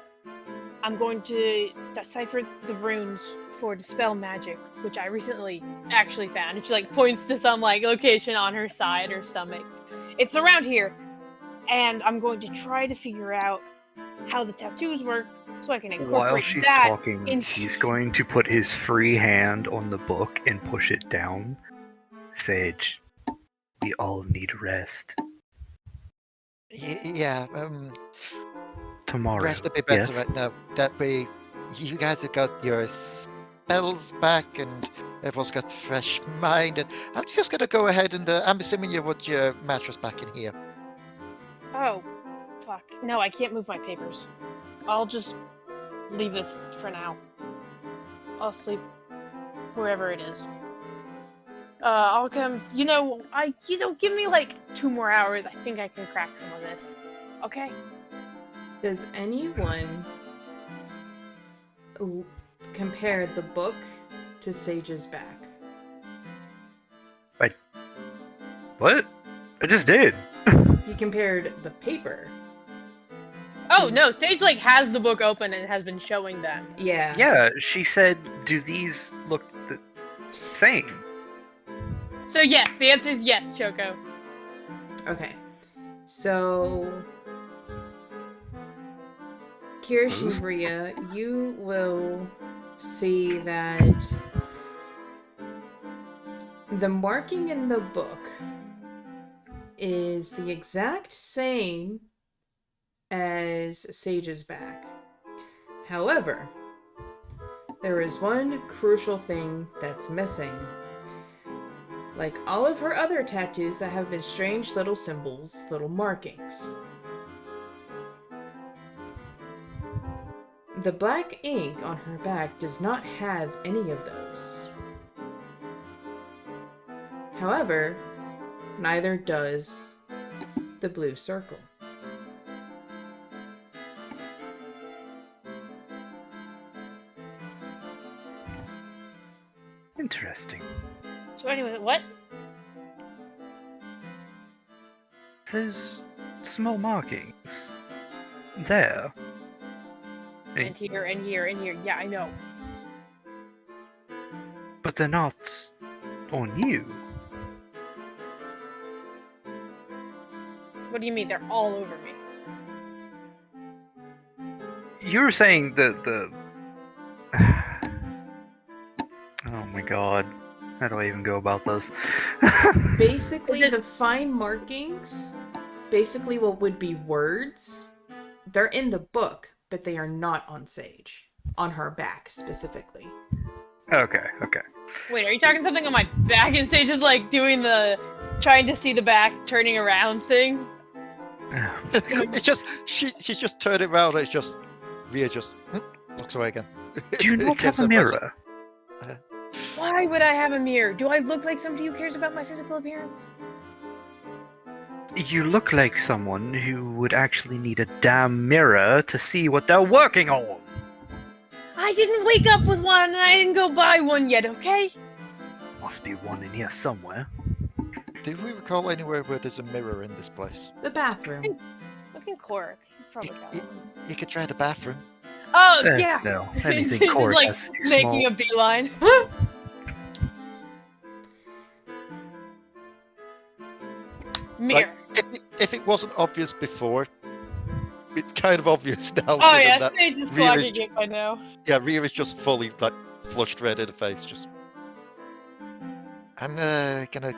I'm going to decipher the runes for Dispel Magic, which I recently actually found. And she like points to some like location on her side or stomach. It's around here. and I'm going to try to figure out how the tattoos work so I can While incorporate she's that talking, in. he's going to put his free hand on the book and push it down. Sage, we all need rest. Yeah, Tomorrow, rest a bit better yes? right now. That way, you guys have got your spells back, and everyone's got a fresh mind. And I'm just gonna go ahead and I'm assuming you want your mattress back in here. Oh, fuck. No, I can't move my papers. I'll just leave this for now. I'll sleep wherever it is. I'll come. Give me like 2 more hours. I think I can crack some of this. Okay. Does anyone compare the book to Sage's back? What? I just did. You compared the paper. Oh no, Sage like has the book open and has been showing them. Yeah. Yeah, she said, do these look the same? So yes, the answer is yes, Choco. Okay. So, Kyrish and Rhea, you will see that the marking in the book is the exact same as Sage's back. However, there is one crucial thing that's missing. Like all of her other tattoos that have been strange little symbols, little markings. The black ink on her back does not have any of those. However, neither does the blue circle. Interesting. So anyway, what? There's small markings. There. And here, and here, and here. Yeah, I know. But they're not on you. What do you mean? They're all over me. You were saying that the... Oh my god. How do I even go about this? Basically, the fine markings, basically what would be words, they're in the book, but they are not on Sage. On her back, specifically. Okay. Wait, are you talking something on my back and Sage is like doing the trying to see the back, turning around thing? It's just she's just turned it around. It's just Rhea just looks away again. Do you not Gets have a her present. mirror? Why would I have a mirror? Do I look like somebody who cares about my physical appearance? You look like someone who would actually need a damn mirror to see what they're working on. I didn't wake up with one and I didn't go buy one yet, okay? Must be one in here somewhere. Do we recall anywhere where there's a mirror in this place? The bathroom. Look in Cork. He's probably got one. You could try the bathroom. Oh, yeah. No, Sage anything is Cork like that's too making small. a beeline. Mirror. If it wasn't obvious before, it's kind of obvious now. Oh given yeah, that Sage is Rhea is clocking it by now. Yeah, Rhea is just fully like flushed red in the face. I'm gonna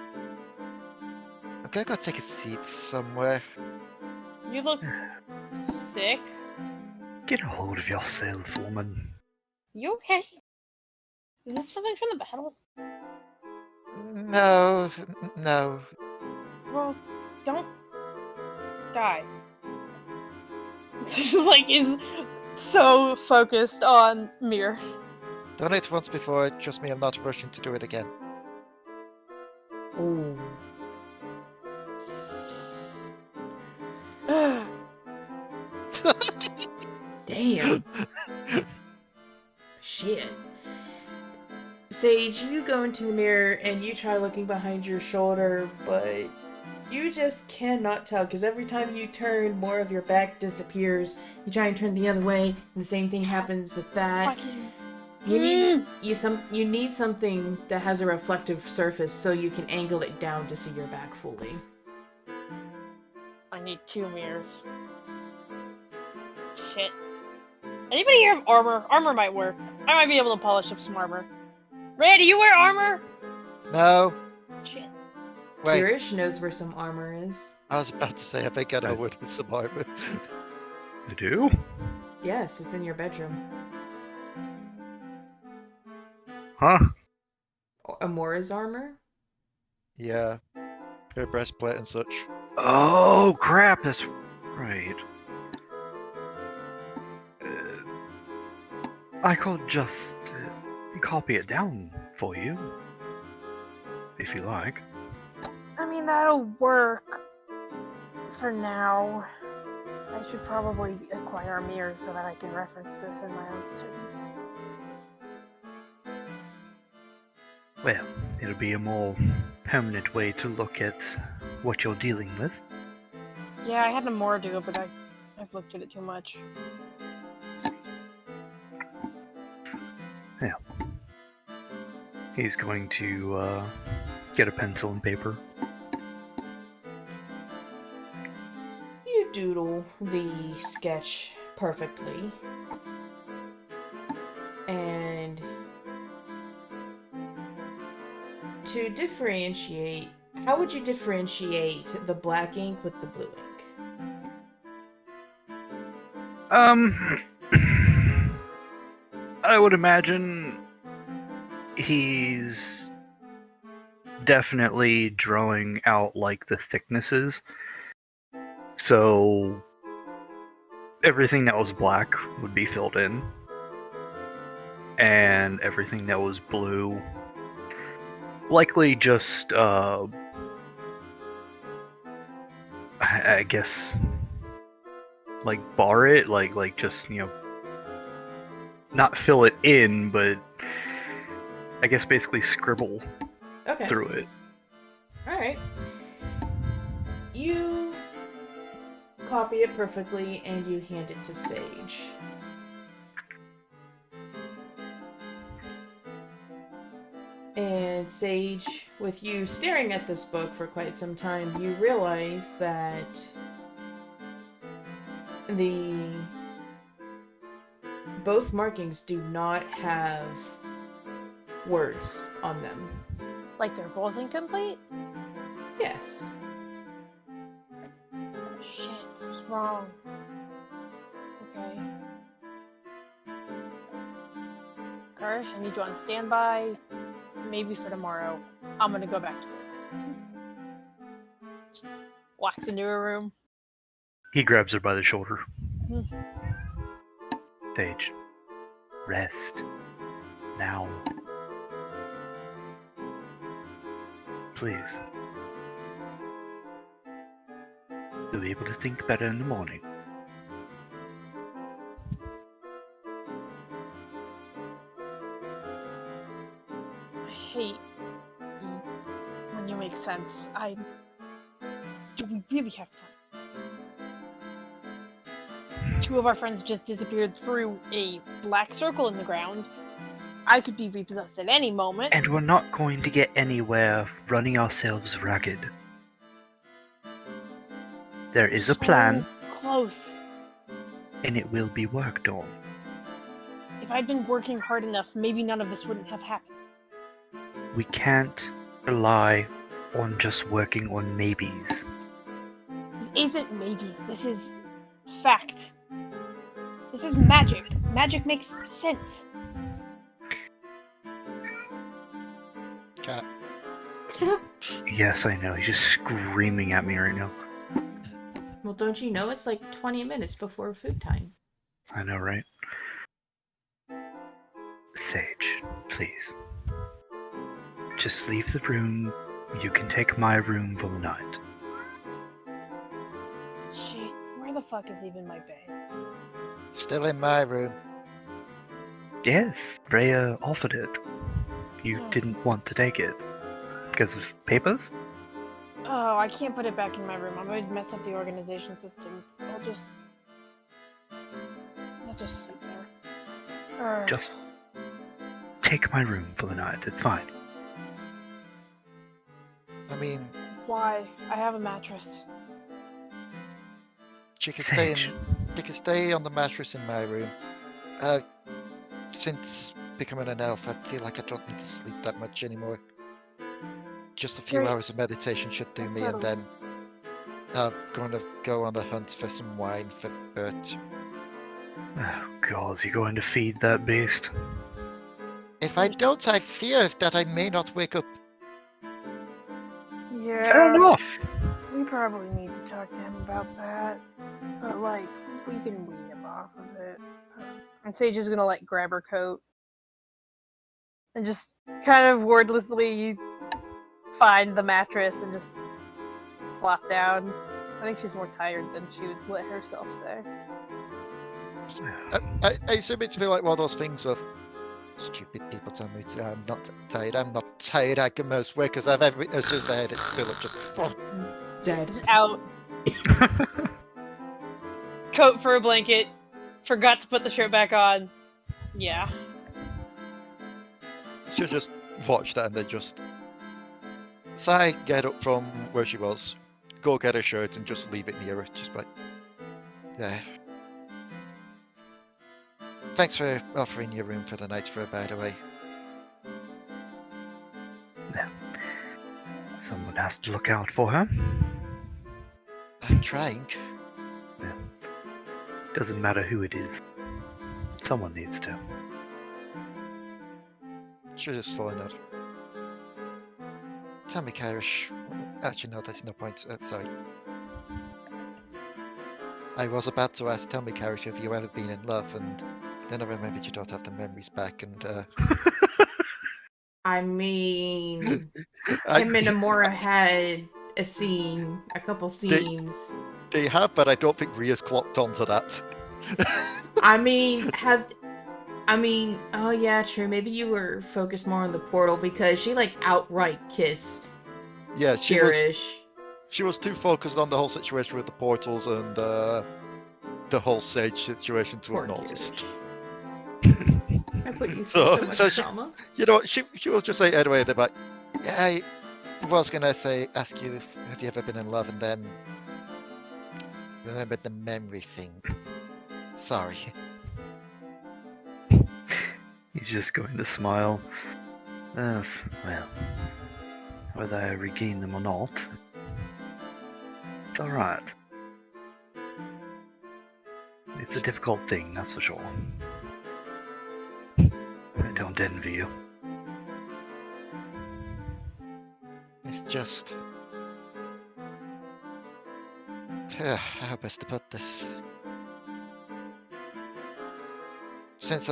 go take a seat somewhere. You look sick. Get a hold of yourself, woman. You okay? Is this something from the battle? No. Well, don't die. She just like is so focused on Mir. Done it once before. Trust me, I'm not rushing to do it again. Oh. Damn. Shit. Sage, you go into the mirror and you try looking behind your shoulder, but you just cannot tell because every time you turn, more of your back disappears. You try and turn the other way, and the same thing happens with that. You need something that has a reflective surface so you can angle it down to see your back fully. I need 2 mirrors. Shit. Anybody here have armor? Armor might work. I might be able to polish up some armor. Rhea, do you wear armor? No. Shit. Wait, Kyrish knows where some armor is. I was about to say, I think I know Right. what is some armor. You do? Yes, it's in your bedroom. Huh? Amora's armor? Yeah. Her breastplate and such. Oh, crap, that's right. I could just copy it down for you, if you like. I mean, that'll work. For now. I should probably acquire mirrors so that I can reference this in my own studies. Well, it'll be a more permanent way to look at what you're dealing with. Yeah, I had more do it, but I've looked at it too much. Yeah. He's going to get a pencil and paper. You doodle the sketch perfectly. And to differentiate, how would you differentiate the black ink with the blue ink? I would imagine he's definitely drawing out like the thicknesses. So everything that was black would be filled in, and everything that was blue likely just I guess like bar it, like just, you know, not fill it in, but I guess basically scribble Okay. through it. Alright. You copy it perfectly and you hand it to Sage. And Sage, with you staring at this book for quite some time, you realize that both markings do not have words on them. Like they're both incomplete? Yes. Shit, I was wrong. Okay. Kyrish, I need you on standby. Maybe for tomorrow. I'm gonna go back to work. Just walks into a room. He grabs her by the shoulder. Hmm. Sage, rest. Now. Please. You'll be able to think better in the morning. I hate when you make sense. Do we really have time? 2 of our friends just disappeared through a black circle in the ground. I could be repossessed at any moment. And we're not going to get anywhere running ourselves ragged. There is a plan, So close. and it will be worked on. If I'd been working hard enough, maybe none of this wouldn't have happened. We can't rely on just working on maybes. This isn't maybes. This is fact. This is magic. Magic makes sense. Cat. Yes, I know. He's just screaming at me right now. Well, don't you know it's like 20 minutes before food time? I know, right? Sage, please. Just leave the room. You can take my room for the night. Shit, where the fuck is even my bed? Still in my room. Yes, Rhea offered it. You Oh. didn't want to take it. Because of papers? Oh, I can't put it back in my room. I'm going to mess up the organization system. I'll just sleep there. Urgh. Just take my room for the night. It's fine. I mean, Why? I have a mattress. She can Sage. she can stay on the mattress in my room. Since becoming an elf, I feel like I don't need to sleep that much anymore. Just a few Great. hours of meditation should do That's me, and settled. then I'm going to go on a hunt for some wine for Bert. Oh god, you're going to feed that beast? If I don't, I fear that I may not wake up. Yeah. Fair enough. We probably need to talk to him about that. But, like, we can wean him off of it. And Sage is gonna, like, grab her coat. And just kind of wordlessly find the mattress and just flop down. I think she's more tired than she would let herself say. I assume it's be like one of those things of stupid people tell me I'm not tired. I'm not tired. I can most work because I've ever as soon as I heard it's Philip just. Dead. Just out. Coat for a blanket. Forgot to put the shirt back on. Yeah. She'll just watch that and then just sigh, get up from where she was, go get her shirt and just leave it near her. Just like, yeah. Thanks for offering your room for the night, for her, by the way. Someone has to look out for her. I'm trying. Doesn't matter who it is. Someone needs to. She'll just slowly nod. Tell me, Kyrish. Actually, no, there's no point. Sorry. I was about to ask, tell me, Kyrish, have you ever been in love? And then I remembered you don't have the memories back, and I mean, I, him and Amora had a couple They- scenes. they have, but I don't think Rhea's clocked onto that. I mean, oh yeah, true. Maybe you were focused more on the portal because she like outright kissed Yeah, she was too focused on the whole situation with the portals and the whole Sage situation to Poor have noticed. Kyrish. I put you through so much she, trauma. you know, she will just say anyway. They're like, yeah, I was gonna ask you if have you ever been in love, and then remembered the memory thing. Sorry. He's just going to smile. Well, whether I regain them or not, it's alright. It's a difficult thing, that's for sure. I don't envy you. It's just how best to put this. Since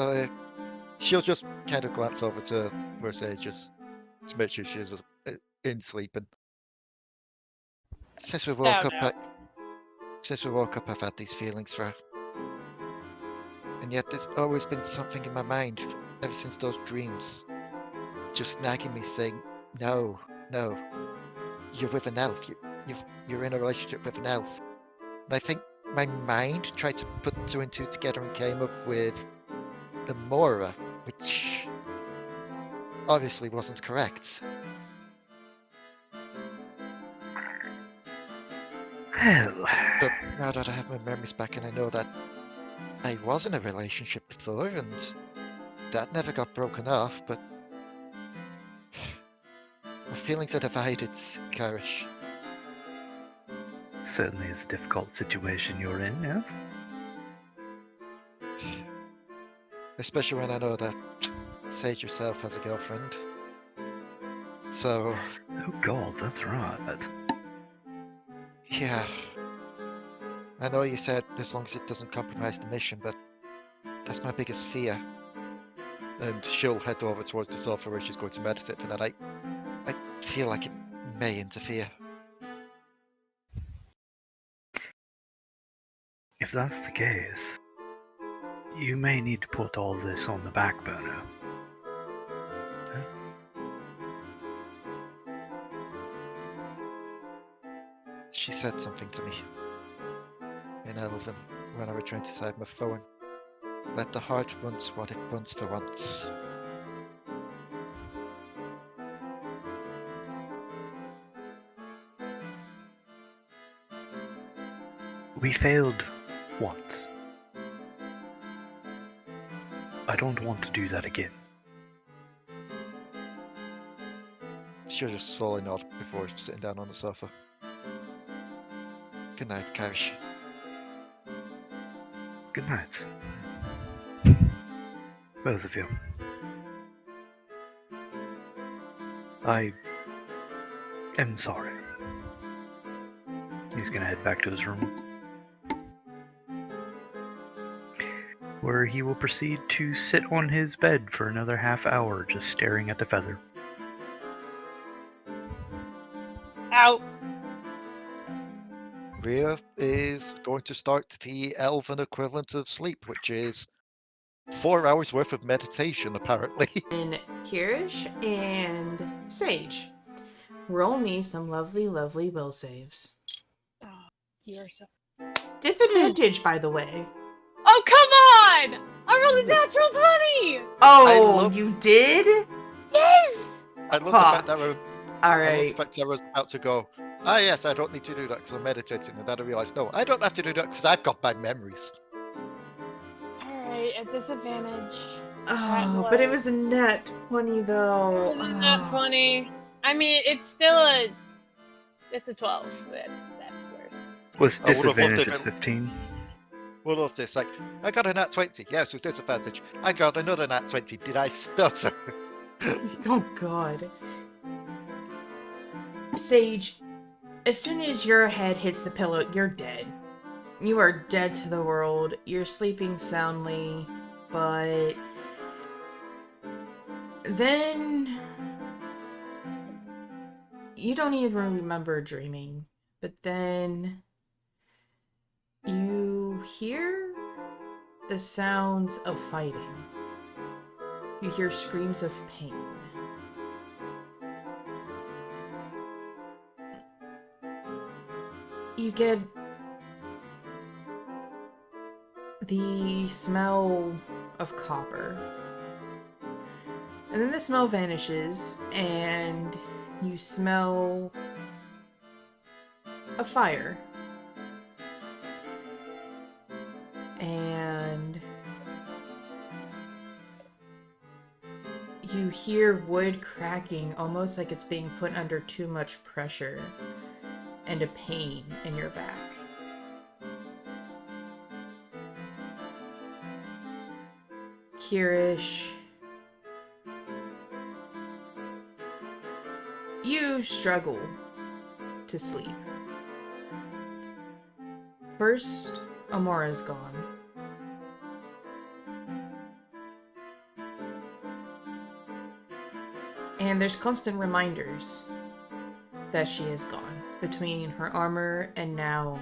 she'll just kind of glance over to where Sage is to make sure she's in sleeping. Since we woke up, I've had these feelings for her. And yet there's always been something in my mind ever since those dreams. Just nagging me saying, no, you're with an elf. You're in a relationship with an elf. And I think my mind tried to put two and two together and came up with Amora, which obviously wasn't correct. Well, But now that I have my memories back and I know that I was in a relationship before and that never got broken off, but my feelings are divided, Kyrish. certainly is a difficult situation you're in, yes? Especially when I know that Sage herself has a girlfriend. So, Oh god, that's right. yeah. I know you said as long as it doesn't compromise the mission, but that's my biggest fear. And she'll head over towards the sofa where she's going to meditate for the night. I feel like it may interfere. If that's the case, you may need to put all this on the back burner. She said something to me in Elven when I returned to side my phone. Let the heart want what it wants for once. We failed once. I don't want to do that again. She'll just slowly nod before sitting down on the sofa. Good night, Kyrish. Good night. Both of you. I am sorry. He's gonna head back to his room, where he will proceed to sit on his bed for another half hour, just staring at the feather. Out. Rhea is going to start the elven equivalent of sleep, which is 4 hours worth of meditation, apparently. And Kyrish and Sage, roll me some lovely, lovely will saves. Oh, you're so. Disadvantage, by the way. Oh, come on! I rolled a natural 20! Oh, love- you did? Yes! I love the Huh. fact that All I love the right. fact that I was about to go, yes, I don't need to do that because I'm meditating. And then I realized, no, I don't have to do that because I've got bad memories. Alright, at disadvantage. Oh, but it was a net 20, though. Not 20. I mean, it's still it's a 12. That's worse. Was I would've loved disadvantage if is it- 15? Well, what's this? Like, I got a nat 20. Yes, with disadvantage. I got another nat 20. Did I stutter? Oh, God. Sage, as soon as your head hits the pillow, you're dead. You are dead to the world. You're sleeping soundly, but then you don't even remember dreaming. But then you hear the sounds of fighting. You hear screams of pain. You get the smell of copper. And then the smell vanishes, and you smell a fire. And you hear wood cracking, almost like it's being put under too much pressure, and a pain in your back. Kyrish, you struggle to sleep. First, Amora's gone. And there's constant reminders that she is gone, between her armor and now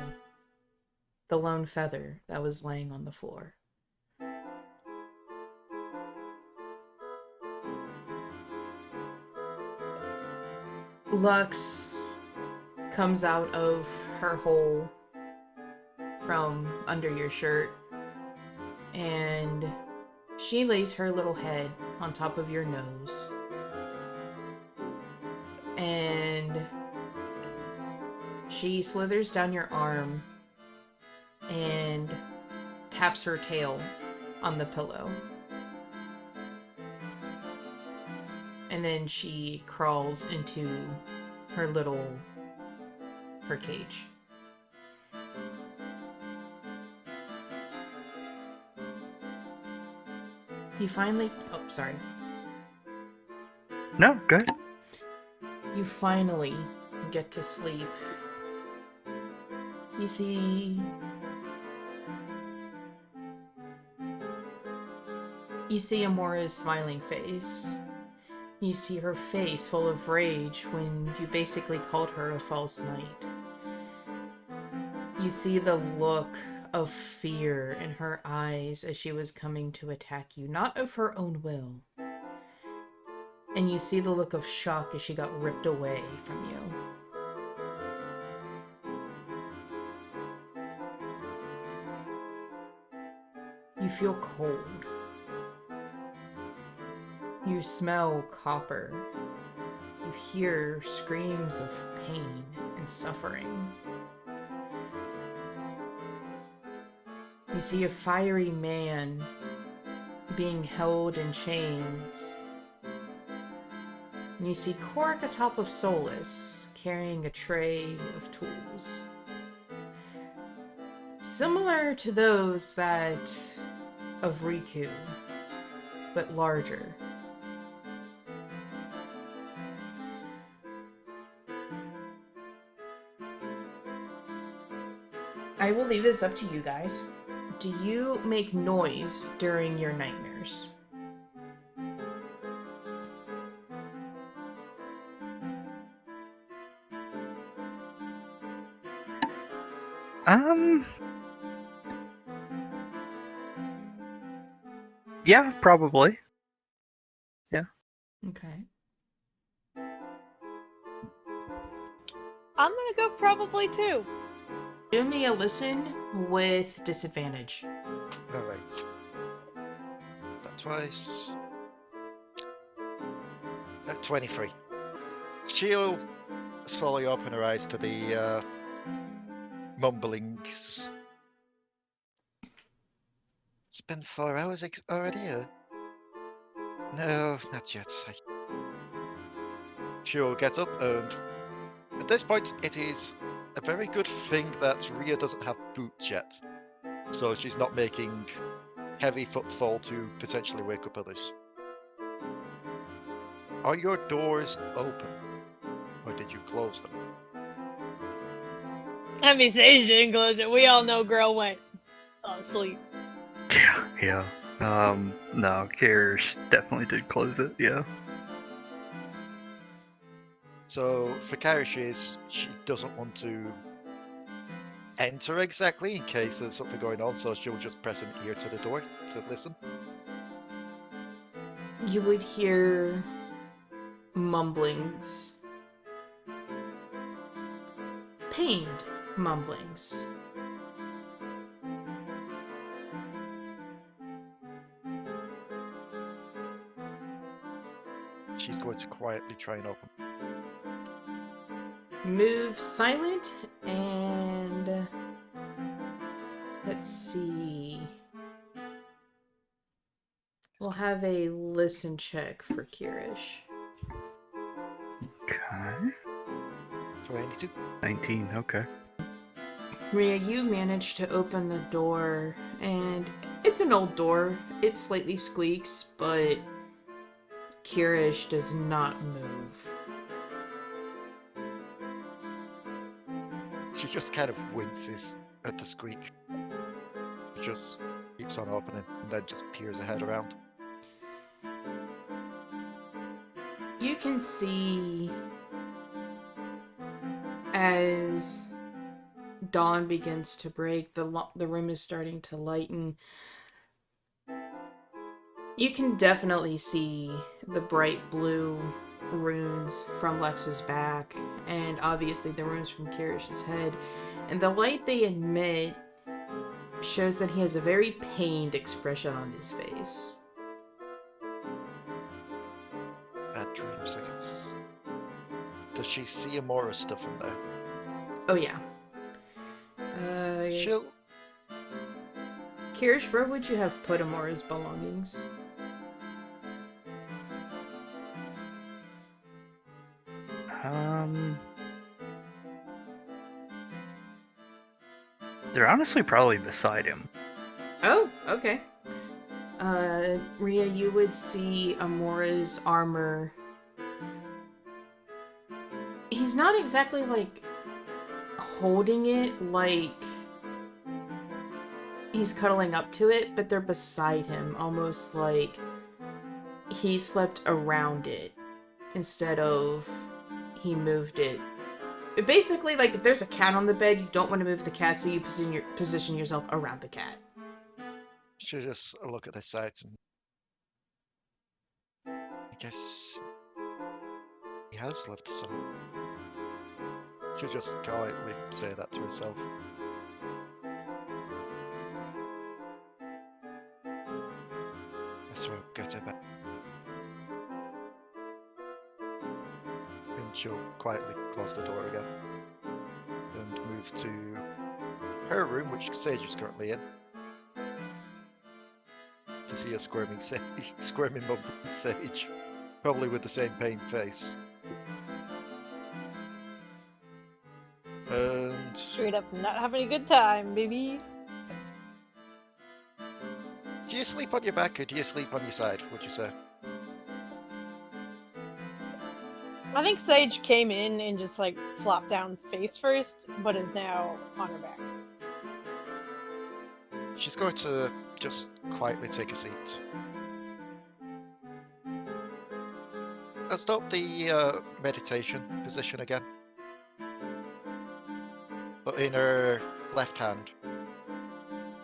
the lone feather that was laying on the floor. Lux comes out of her hole from under your shirt, and she lays her little head on top of your nose. And she slithers down your arm and taps her tail on the pillow. And then she crawls into her cage. You finally... Oh, sorry. No, go ahead. You finally get to sleep. You see Amora's smiling face. You see her face full of rage when you basically called her a false knight. You see the look of fear in her eyes as she was coming to attack you, not of her own will. And you see the look of shock as she got ripped away from you. You feel cold. You smell copper. You hear screams of pain and suffering. You see a fiery man being held in chains. And you see Korik atop of Solus, carrying a tray of tools. Similar to those that of Riku, but larger. I will leave this up to you guys. Do you make noise during your nightmares? Yeah, probably. Okay. I'm gonna go probably too. Do me a listen with disadvantage. Alright. That twice. 23. She'll slowly open her eyes to the mumblings. It's been 4 hours already? No, not yet. She'll get up, and at this point, it is a very good thing that Rhea doesn't have boots yet. So she's not making heavy footfall to potentially wake up others. Are your doors open? Or did you close them? I mean, Sage didn't close it. We all know girl went asleep. Yeah. No, Kyrish definitely did close it, yeah. So for Kyrish, she doesn't want to enter exactly in case there's something going on, so she'll just press an ear to the door to listen. You would hear mumblings. Pained mumblings. She's going to quietly try and open. Move silent and let's see. We'll have a listen check for Kyrish. Okay. 22. 19, okay. Rhea, you managed to open the door, and it's an old door. It slightly squeaks, but Kyrish does not move. She just kind of winces at the squeak. She just keeps on opening and then just peers her head around. You can see as dawn begins to break, the room is starting to lighten. You can definitely see the bright blue runes from Lex's back, and obviously the runes from Kirish's head. And the light they emit shows that he has a very pained expression on his face. Bad dreams, I guess. Does she see Amora stuff in there? Oh yeah. She'll... Kyrish, where would you have put Amora's belongings? They're honestly probably beside him. Oh, okay. Rhea, you would see Amora's armor. He's not exactly, like, holding it, like he's cuddling up to it, but they're beside him, almost like he slept around it instead of he moved it. Basically, like, if there's a cat on the bed, you don't want to move the cat, so you position yourself around the cat. She'll just look at the sides and... I guess... he has left some. She'll just quietly say that to herself. That's where I'll get her back. And she'll quietly close the door again. And move to her room, which Sage is currently in. to see a squirming squirming mumbling sage, probably with the same pain face. And Straight up not having a good time, baby. do you sleep on your back or do you sleep on your side? Would you say? I think Sage came in and just like flopped down face first, but is now on her back. She's going to just quietly take a seat. Let's stop the meditation position again. But in her left hand,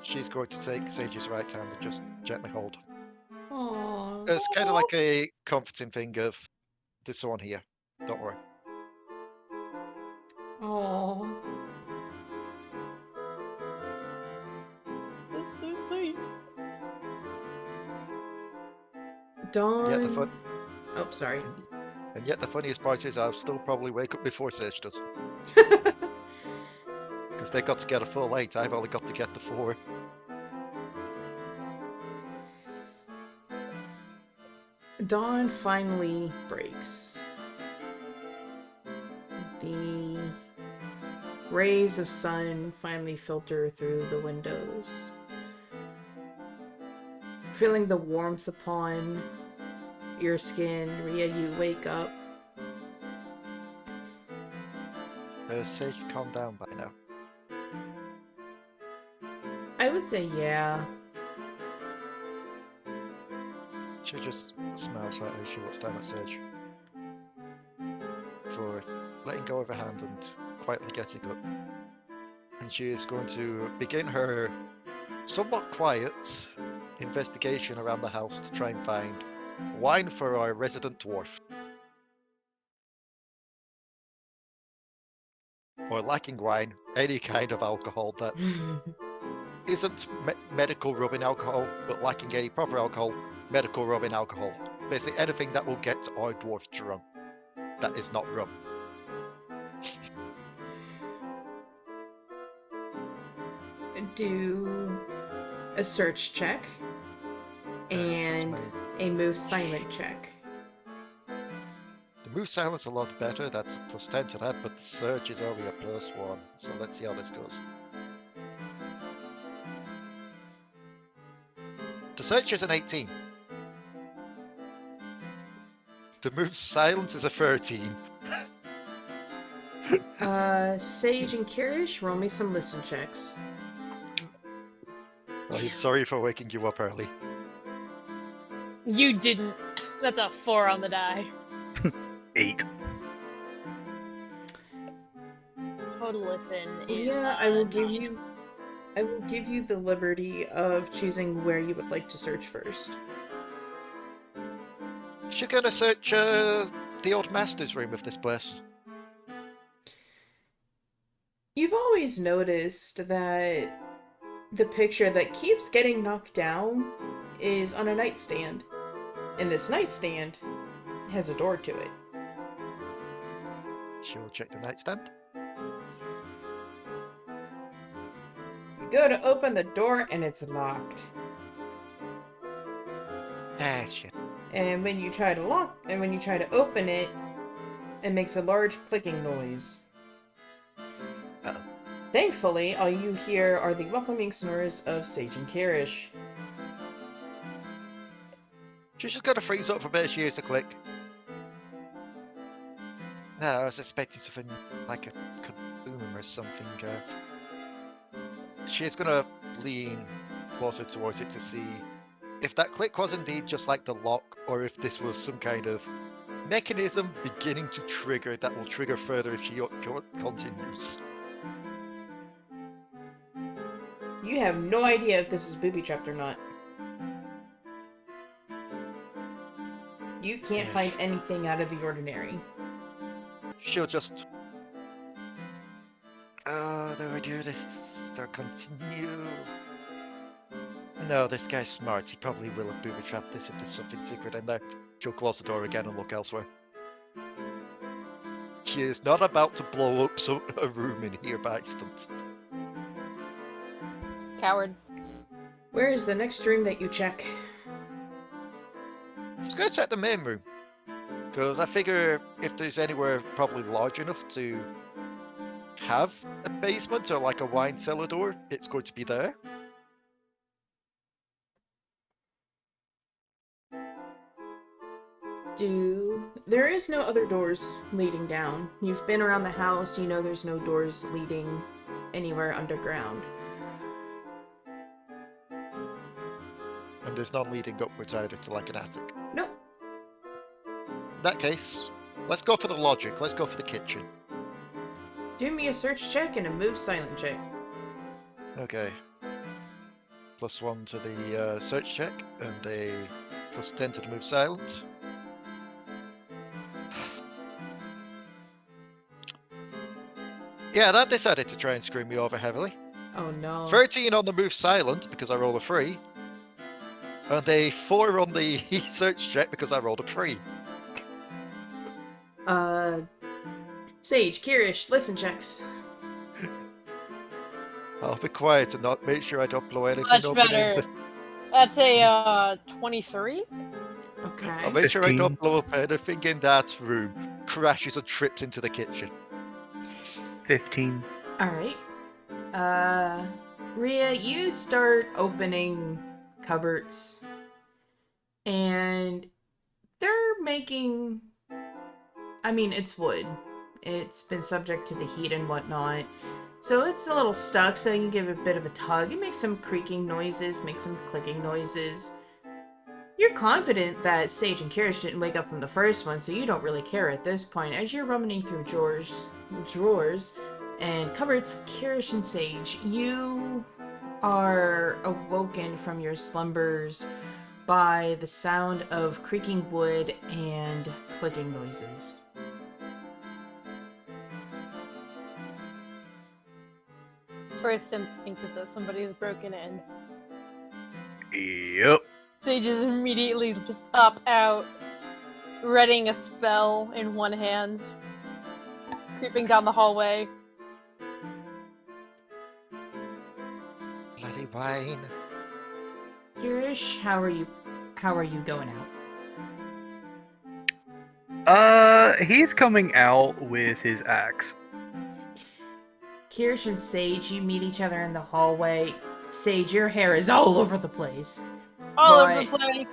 she's going to take Sage's right hand and just gently hold. Aww. It's kind of like a comforting thing of, there's someone here, don't worry. Aww. That's so sweet. Dawn. Yet the fun, Oh, sorry. and yet the funniest part is I'll still probably wake up before Sage does. Because they got to get a full 8, I've only got to get the 4. Dawn finally breaks. The rays of sun finally filter through the windows. Feeling the warmth upon your skin, Rhea, you wake up. Has Sage calmed down by now? I would say yeah. She just smiles at her, she looks down at Sage. For letting go of her hand and quietly getting up. And she is going to begin her somewhat quiet investigation around the house to try and find wine for our resident dwarf. Or lacking wine, any kind of alcohol that isn't medical rubbing alcohol, but lacking any proper alcohol, medical rubbing alcohol. Basically anything that will get our dwarf drunk. That is not rum. Do a search check and a move silent check. The move silence a lot better, that's a +10 to that, but the search is only a +1. So let's see how this goes. The search is an 18. The move silence is a 13. Sage and Kyrish, roll me some listen checks. I'm sorry for waking you up early. You didn't. That's a 4 on the die. 8. Total listen is. Yeah, I will give you the liberty of choosing where you would like to search first. You're gonna search the old master's room of this place. You've always noticed that the picture that keeps getting knocked down is on a nightstand. And this nightstand has a door to it. She'll check the nightstand. You go to open the door and it's locked. Ah, shit. And when you try to open it, it makes a large clicking noise. Uh-oh. Thankfully, all you hear are the welcoming snores of Sage and Kyrish. She's just gonna freeze up for a bit as she hears the click. No, I was expecting something like a kaboom or something. She is gonna lean closer towards it to see if that click was indeed just like the lock, or if this was some kind of mechanism beginning to trigger that will trigger further if she continues. You have no idea if this is booby-trapped or not. You can't find anything out of the ordinary. She'll just... do I do this? Do I continue? No, this guy's smart. He probably will have booby-trapped this if there's something secret in there. She'll close the door again and look elsewhere. She is not about to blow up a room in here by accident. Coward. Where is the next room that you check? Let's go check the main room. Because I figure if there's anywhere probably large enough to have a basement or like a wine cellar door, it's going to be there. There is no other doors leading down. You've been around the house, you know there's no doors leading anywhere underground. And there's none leading upwards either to like an attic. Nope. In that case, let's go for the logic. Let's go for the kitchen. Do me a search check and a move silent check. Okay. +1 to the search check and a +10 to the move silent. Yeah, that decided to try and screw me over heavily. Oh no. 13 on the move silent because I rolled a 3. And a 4 on the search check because I rolled a 3. Sage, Kyrish, listen checks. I'll be quiet and not make sure I don't blow anything Much open. better. That's a 23. Okay. I'll make sure I 15. don't blow up anything in that room. Crashes and trips into the kitchen. 15. Alright. Rhea, you start opening cupboards. And they're making... I mean, it's wood. It's been subject to the heat and whatnot. So it's a little stuck, so you can give it a bit of a tug. It makes some creaking noises, makes some clicking noises. You're confident that Sage and Kyrish didn't wake up from the first one, so you don't really care at this point. As you're rummaging through drawers and cupboards, Kyrish and Sage, you are awoken from your slumbers by the sound of creaking wood and clicking noises. First instinct is that somebody has broken in. Yep. Sage is immediately just up, out, readying a spell in one hand, creeping down the hallway. Bloody wine. Kyrish, how are you going out? He's coming out with his axe. Kyrish and Sage, you meet each other in the hallway. Sage, your hair is all over the place. All over the place.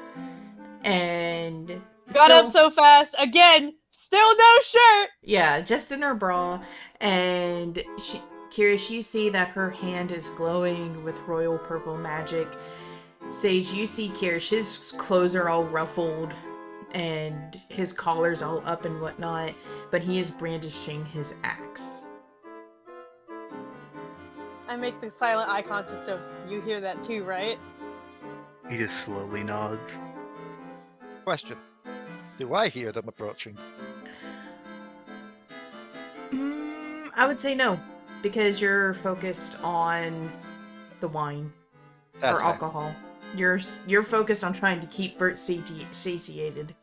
And Got still- up so fast. Again, still no shirt. Yeah, just in her bra. And Kyrish, you see that her hand is glowing with royal purple magic. Sage, you see Kyrish, his clothes are all ruffled and his collar's all up and whatnot, but he is brandishing his axe. I make the silent eye contact of, you hear that too, right? He just slowly nods. Question. Do I hear them approaching? I would say no, because you're focused on the wine That's or fair. alcohol. You're focused on trying to keep Bert satiated.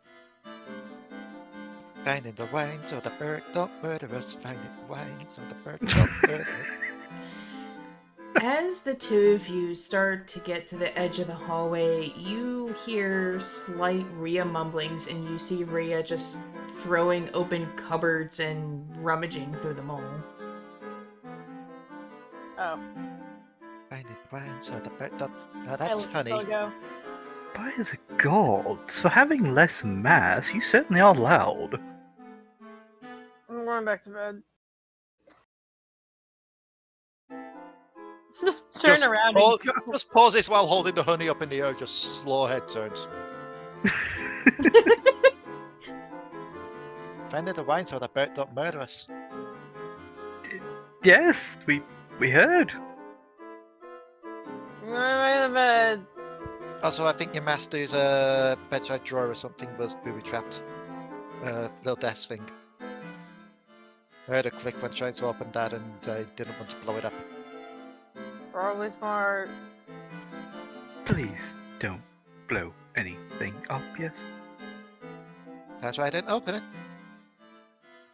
Finding the wine so the bird don't murder us. Finding the wine so the bird don't murder us. As the two of you start to get to the edge of the hallway, you hear slight Rhea mumblings, and you see Rhea just throwing open cupboards and rummaging through them all. Oh. Finding the wine so the bird don't... Now I that's let honey. spell go. By the gods, for having less mass, you certainly are loud. I'm going back to bed. Just turn Just around pause- and go. Just pause this while holding the honey up in the air. Just slow head turns. Finding the wine so the bird don't murder us. Yes, we heard. I'm going to bed. Also, I think your master's bedside drawer or something was booby trapped. Little desk thing. I heard a click when trying to open that, and I didn't want to blow it up. Probably smart. Please don't blow anything up, yes? That's why I didn't open it.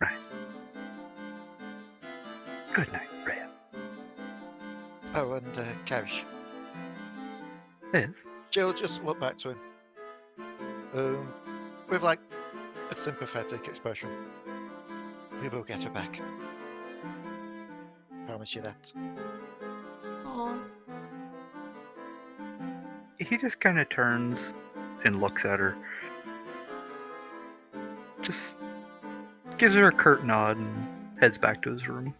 Right. Good night, Rhea. Oh, and Kyrish. Yes. Jill, just look back to him. with like a sympathetic expression. We will get her back. Promise you that. Aw. He just kind of turns and looks at her. Just gives her a curt nod and heads back to his room.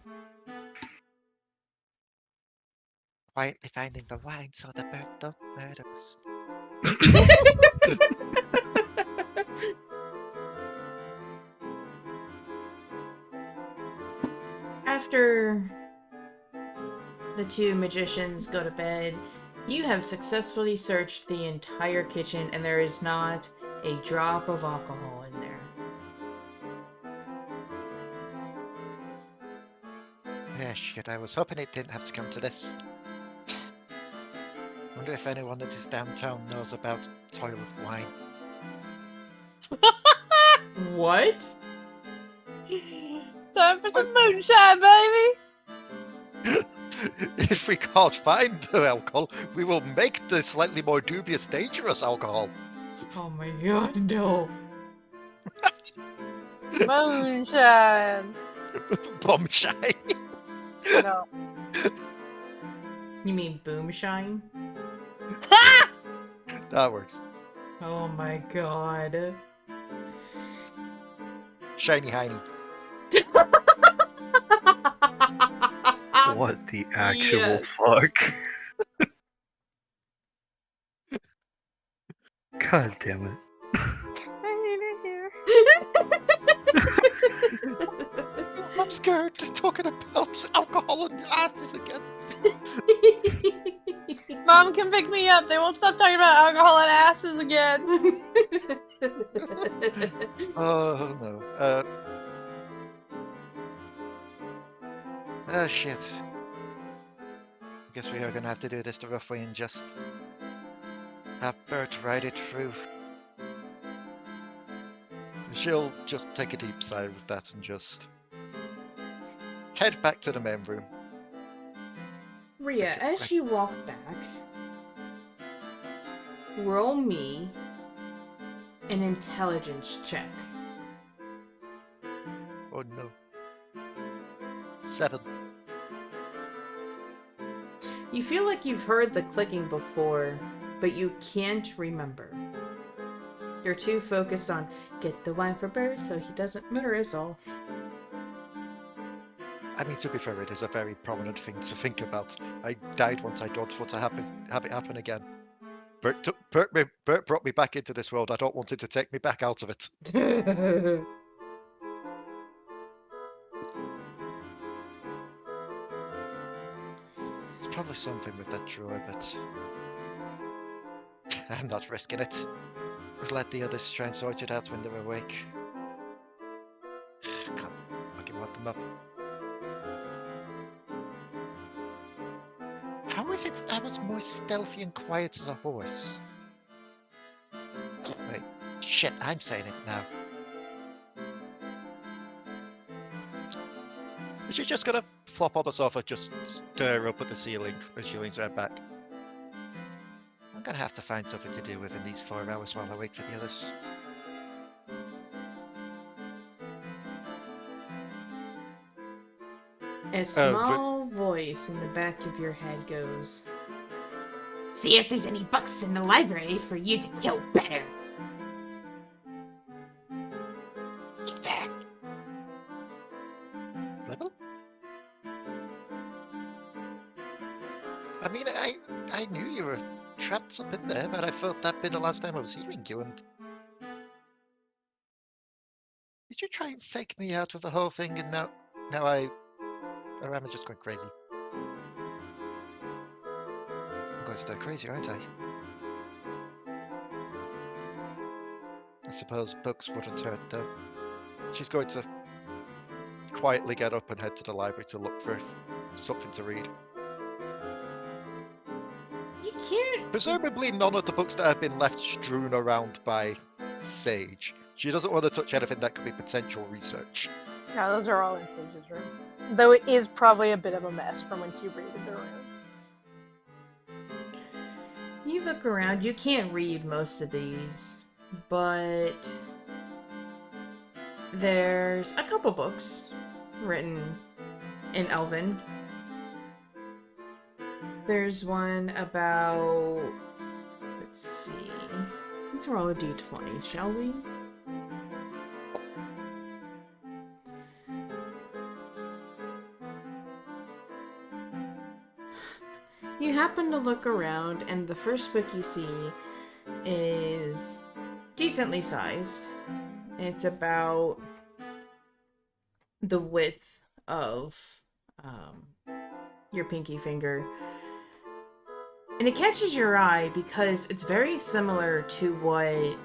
Quietly finding the wine so the bird don't murder us. After the two magicians go to bed, you have successfully searched the entire kitchen and there is not a drop of alcohol in there. Yeah, shit, I was hoping it didn't have to come to this. Wonder if anyone that is downtown knows about toilet wine. What? Time for some moonshine, baby! If we can't find the alcohol, we will make the slightly more dubious, dangerous alcohol. Oh my god, no. Moonshine! Bombshine. No. You mean boomshine? That works. Oh my god. Shiny Heiny. What the actual Yes. fuck? God damn it. I hate it here. I'm scared talking about alcohol and asses again. Mom can pick me up. They won't stop talking about alcohol and asses again. Oh no. Oh shit. Guess we are gonna have to do this the rough way and just have Bert ride it through. She'll just take a deep sigh with that and just head back to the main room. Rhea, as you walk back, roll me an intelligence check. Oh no. 7. You feel like you've heard the clicking before, but you can't remember. You're too focused on get the wine for Bert so he doesn't murder us all. I mean, to be fair, it is a very prominent thing to think about. I died once, I don't want to have it happen again. Bert brought me back into this world, I don't want it to take me back out of it. There's probably something with that drawer, but I'm not risking it. Let the others try and sort it out when they're awake. Can't fucking want them up. How is it I was more stealthy and quiet as a horse? Wait, shit, I'm saying it now. She's just gonna flop on the sofa, just stare up at the ceiling as she leans her head back. I'm gonna have to find something to do within these 4 hours while I wait for the others. A small voice in the back of your head goes, "See if there's any books in the library for you to kill better." Back. Level? I mean, I knew you were trapped up in there, but I thought that'd been the last time I was hearing you, and... Did you try and fake me out of the whole thing, and now or am I just going crazy? I'm going stir crazy, aren't I? I suppose books wouldn't hurt, though. She's going to quietly get up and head to the library to look for something to read. You can't. Presumably none of the books that have been left strewn around by Sage. She doesn't want to touch anything that could be potential research. No, those are all in Sage's room. Though it is probably a bit of a mess from when she raided the room. You look around, you can't read most of these, but there's a couple books written in Elven. There's one about, let's see, let's roll a d20, shall we? You happen to look around, and the first book you see is decently sized. It's about the width of your pinky finger. And it catches your eye because it's very similar to what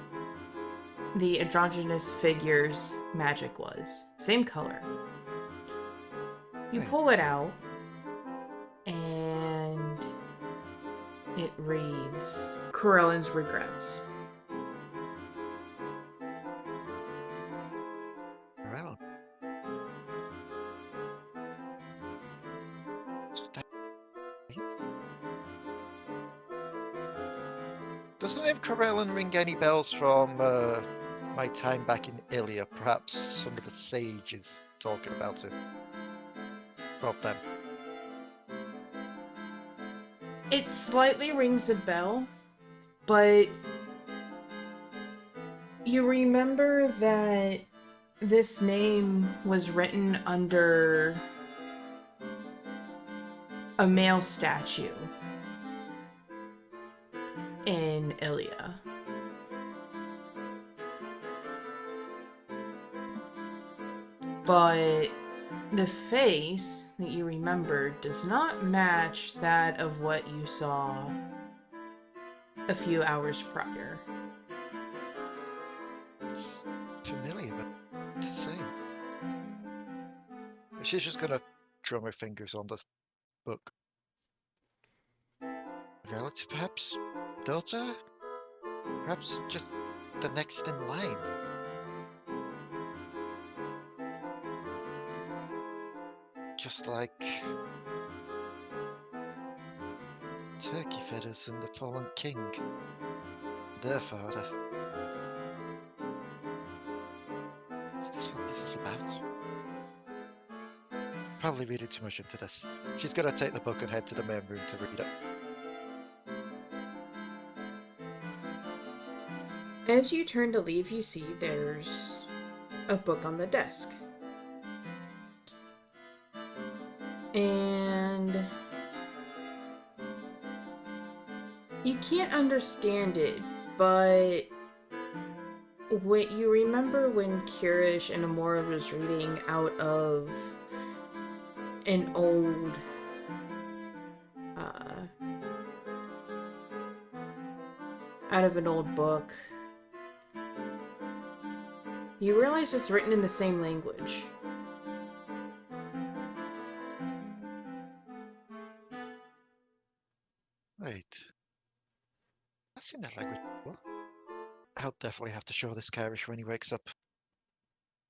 the androgynous figure's magic was. Same color. You Nice. pull it out, and it reads Corellin's Regrets. Around. Does the name Corellin ring any bells from my time back in Ilia? Perhaps some of the sages talking about it. Well, them. It slightly rings a bell, but you remember that this name was written under a male statue in Ilia. But the face that you remember does not match that of what you saw a few hours prior. It's familiar, but the same. She's just gonna drum her fingers on the book. Relative, perhaps? Daughter? Perhaps just the next in line? Just like turkey feathers and the fallen king. Their father. Is this what this is about? Probably reading too much into this. She's gonna take the book and head to the main room to read it. As you turn to leave, you see there's a book on the desk. And you can't understand it, but what you remember when Kyrish and Amora was reading out of an old book, you realize it's written in the same language. Wait. I've seen that language before. I'll definitely have to show this Kyrish when he wakes up.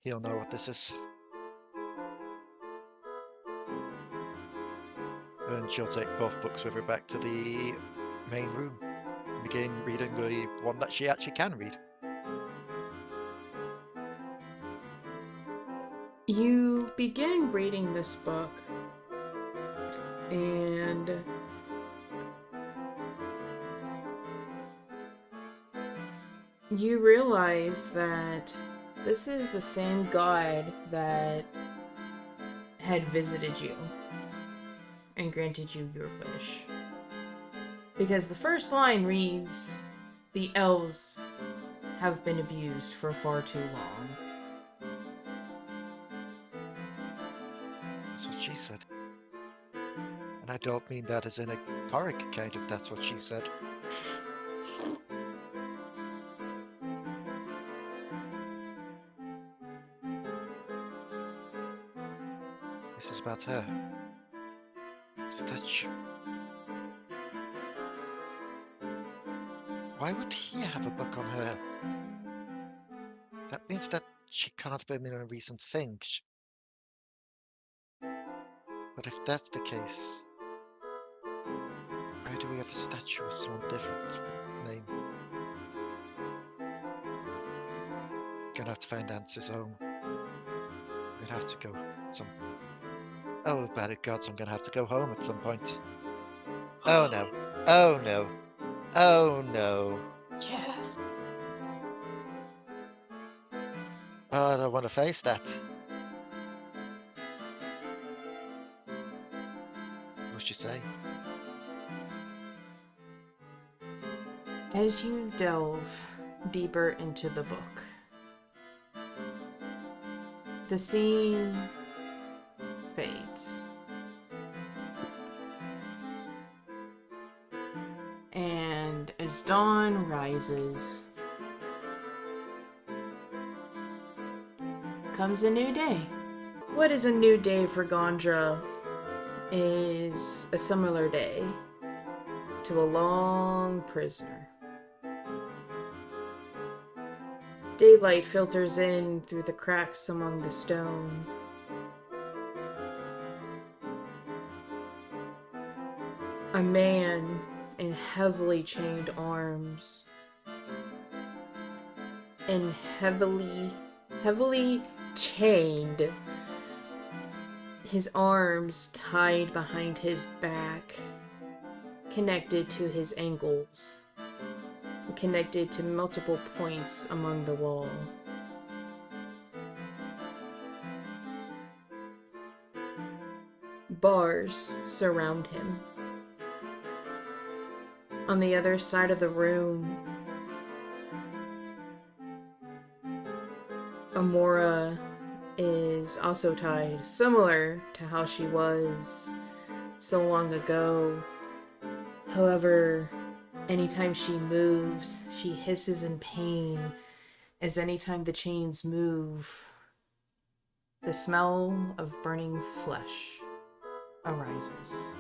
He'll know what this is. And she'll take both books with her back to the main room and begin reading the one that she actually can read. You begin reading this book, and you realize that this is the same god that had visited you and granted you your wish. Because the first line reads, "The elves have been abused for far too long." That's what she said. And I don't mean that as in a Torek kind of that's what she said. This is about her. Statue. Why would he have a book on her? That means that she can't have been a recent thing. But if that's the case, why do we have a statue of someone different name? Gonna have to find answers home. gonna have to go some. Oh, bad gods, I'm gonna have to go home at some point. Oh no. Oh no. Oh no. Yes. Oh, I don't want to face that. What'd she say? As you delve deeper into the book, the scene fades. And as dawn rises, comes a new day. What is a new day for Gondra is a similar day to a long prisoner. Daylight filters in through the cracks among the stone. A man in heavily chained arms and heavily chained, his arms tied behind his back, connected to his ankles, connected to multiple points among the wall. Bars surround him. On the other side of the room, Amora is also tied, similar to how she was so long ago. However, anytime she moves, she hisses in pain, as anytime the chains move, the smell of burning flesh arises.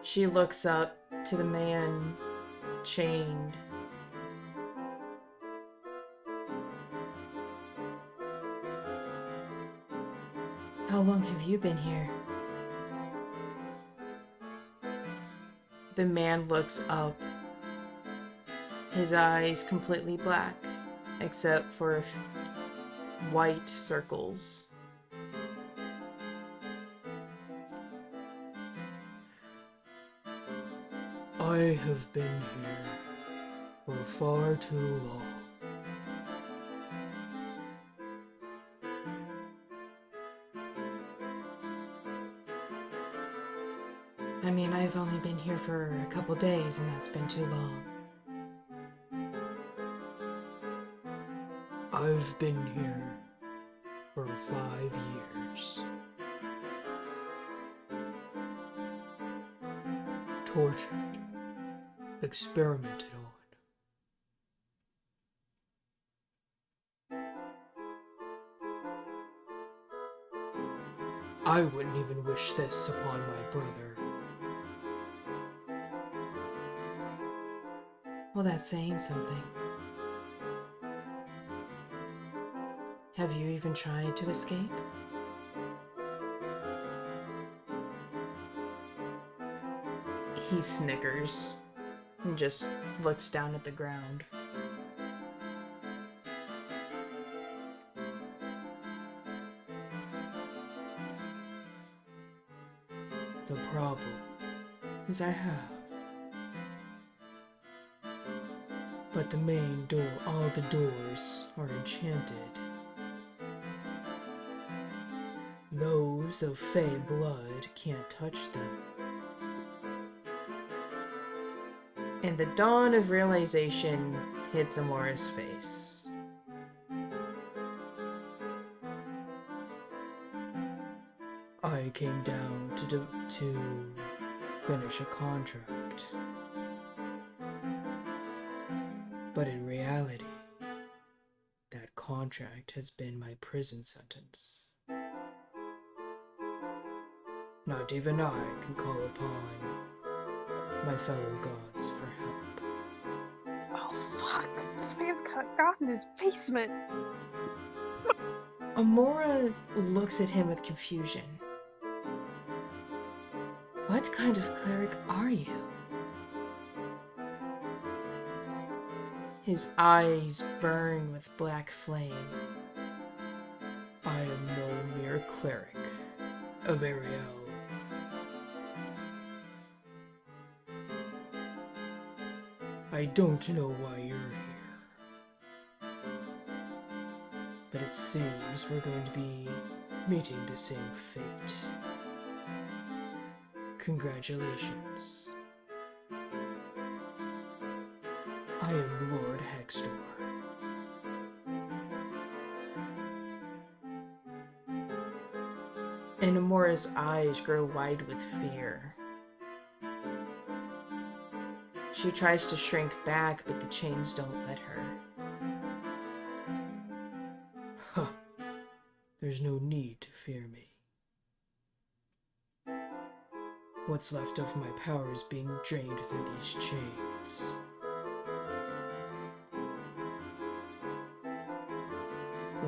She looks up to the man chained. How long have you been here? The man looks up, his eyes completely black, except for white circles. I have been here for far too long. I mean, I've only been here for a couple days, and that's been too long. I've been here for 5 years. Tortured, experimented on. I wouldn't even wish this upon my brother. Well, that's saying something. Have you even tried to escape? He snickers and just looks down at the ground. The problem is I have. But the main door, all the doors are enchanted. Those of Fey blood can't touch them. And the dawn of realization hits Amora's face. I came down to finish a contract. But in reality, that contract has been my prison sentence. Not even I can call upon my fellow gods for help. Oh fuck! This man's got a god in his basement. Amora looks at him with confusion. What kind of cleric are you? His eyes burn with black flame. I am no mere cleric of Ariel. I don't know why you're here, but it seems we're going to be meeting the same fate. Congratulations. I am Lord Hextor. And Amora's eyes grow wide with fear. She tries to shrink back, but the chains don't let her. Huh. There's no need to fear me. What's left of my power is being drained through these chains.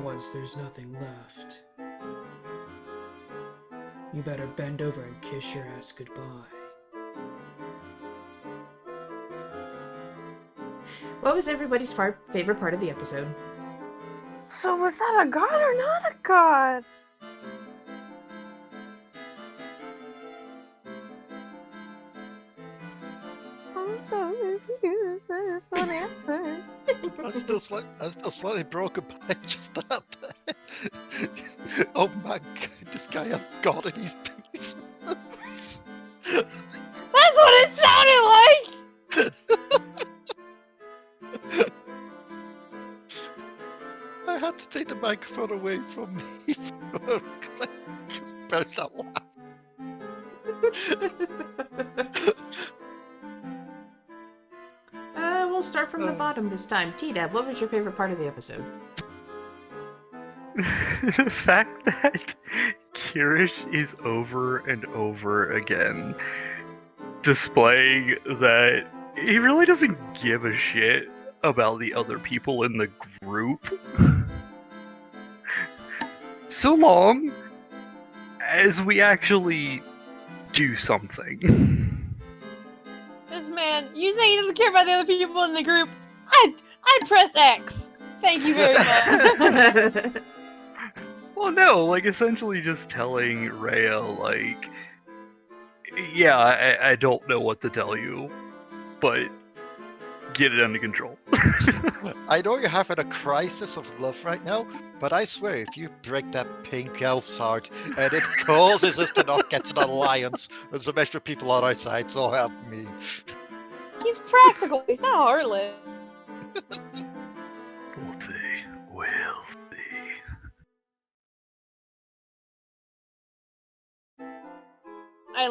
Once there's nothing left, you better bend over and kiss your ass goodbye. What was everybody's favorite part of the episode? So was that a god or not a god? I'm so confused. I just want answers. I'm still slightly broken by just that. Oh my god, this guy has God in his basements. That's what it sounded like! I had to take the microphone away from me because I just burst out laughing. We'll start from the bottom this time. TDAB, what was your favorite part of the episode? The fact that Kyrish is over and over again displaying that he really doesn't give a shit about the other people in the group. So long as we actually do something. This man, you say he doesn't care about the other people in the group. I'd press X. Thank you very much. Well, no, like, essentially just telling Rhea, like, yeah, I don't know what to tell you, but get it under control. I know you're having a crisis of love right now, but I swear if you break that pink elf's heart and it causes us to not get an alliance and some extra people on our side, so help me. He's practical. He's not heartless. We'll see. We'll see. I